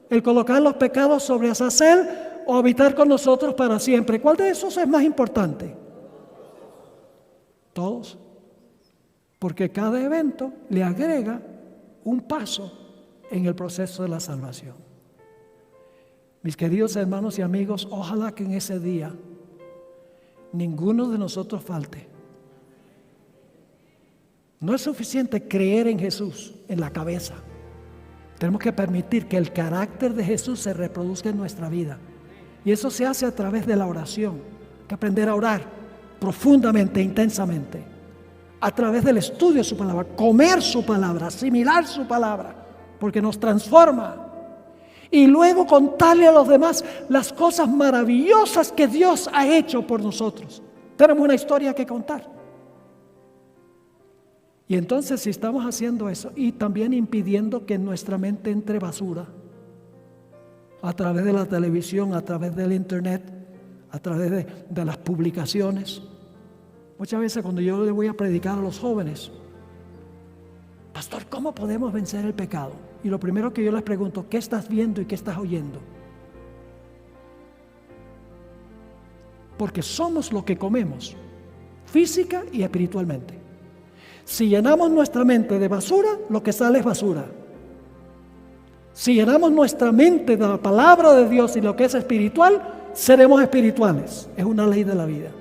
el colocar los pecados sobre Azazel o habitar con nosotros para siempre. ¿Cuál de esos es más importante? Todos. Porque cada evento le agrega un paso en el proceso de la salvación. Mis queridos hermanos y amigos, ojalá que en ese día ninguno de nosotros falte. No es suficiente creer en Jesús en la cabeza. Tenemos que permitir que el carácter de Jesús se reproduzca en nuestra vida. Y eso se hace a través de la oración. Hay que aprender a orar profundamente, intensamente. A través del estudio de su palabra, comer su palabra, asimilar su palabra, porque nos transforma. Y luego contarle a los demás las cosas maravillosas que Dios ha hecho por nosotros. Tenemos una historia que contar. Y entonces, si estamos haciendo eso y también impidiendo que en nuestra mente entre basura, a través de la televisión, a través del internet, a través de las publicaciones. Muchas veces cuando yo le voy a predicar a los jóvenes, pastor, ¿cómo podemos vencer el pecado? Y lo primero que yo les pregunto, ¿qué estás viendo y qué estás oyendo? Porque somos lo que comemos, física y espiritualmente. Si llenamos nuestra mente de basura, lo que sale es basura. Si llenamos nuestra mente de la palabra de Dios y lo que es espiritual, seremos espirituales. Es una ley de la vida.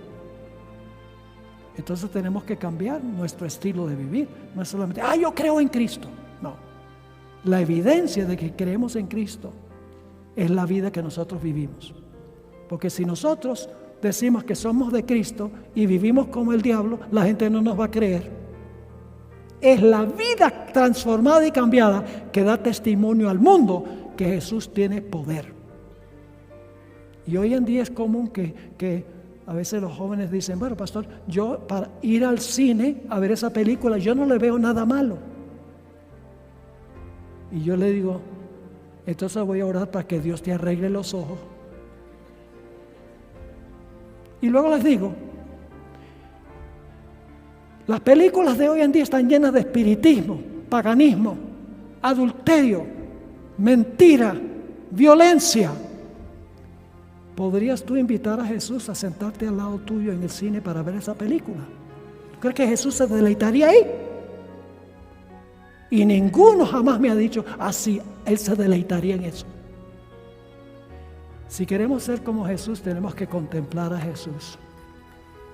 Entonces tenemos que cambiar nuestro estilo de vivir. No es solamente, yo creo en Cristo. No. La evidencia de que creemos en Cristo es la vida que nosotros vivimos. Porque si nosotros decimos que somos de Cristo y vivimos como el diablo, la gente no nos va a creer. Es la vida transformada y cambiada que da testimonio al mundo que Jesús tiene poder. Y hoy en día es común que a veces los jóvenes dicen, bueno, pastor, yo para ir al cine a ver esa película, yo no le veo nada malo. Y yo le digo, entonces voy a orar para que Dios te arregle los ojos. Y luego les digo, las películas de hoy en día están llenas de espiritismo, paganismo, adulterio, mentira, violencia. ¿Podrías tú invitar a Jesús a sentarte al lado tuyo en el cine para ver esa película? ¿Tú crees que Jesús se deleitaría ahí? Y ninguno jamás me ha dicho, así, Él se deleitaría en eso. Si queremos ser como Jesús, tenemos que contemplar a Jesús,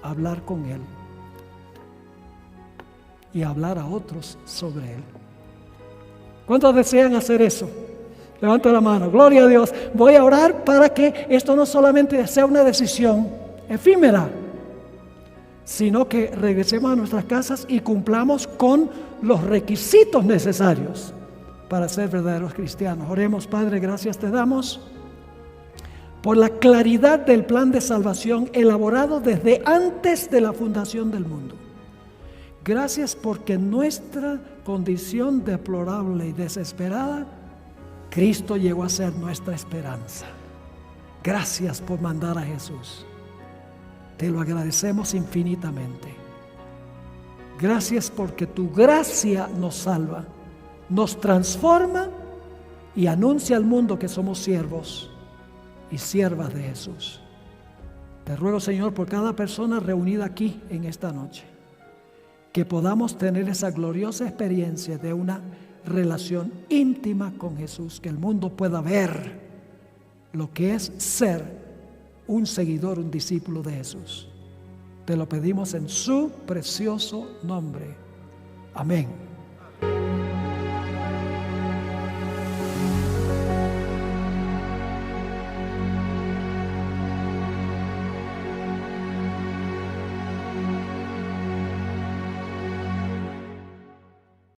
hablar con Él y hablar a otros sobre Él. ¿Cuántos desean hacer eso? Levanta la mano, gloria a Dios. Voy a orar para que esto no solamente sea una decisión efímera, sino que regresemos a nuestras casas y cumplamos con los requisitos necesarios para ser verdaderos cristianos. Oremos. Padre, gracias te damos por la claridad del plan de salvación elaborado desde antes de la fundación del mundo. Gracias porque en nuestra condición deplorable y desesperada, Cristo llegó a ser nuestra esperanza. Gracias por mandar a Jesús. Te lo agradecemos infinitamente. Gracias porque tu gracia nos salva, nos transforma y anuncia al mundo que somos siervos y siervas de Jesús. Te ruego, Señor, por cada persona reunida aquí en esta noche, que podamos tener esa gloriosa experiencia de una relación íntima con Jesús, que el mundo pueda ver lo que es ser un seguidor, un discípulo de Jesús. Te lo pedimos en su precioso nombre. Amén.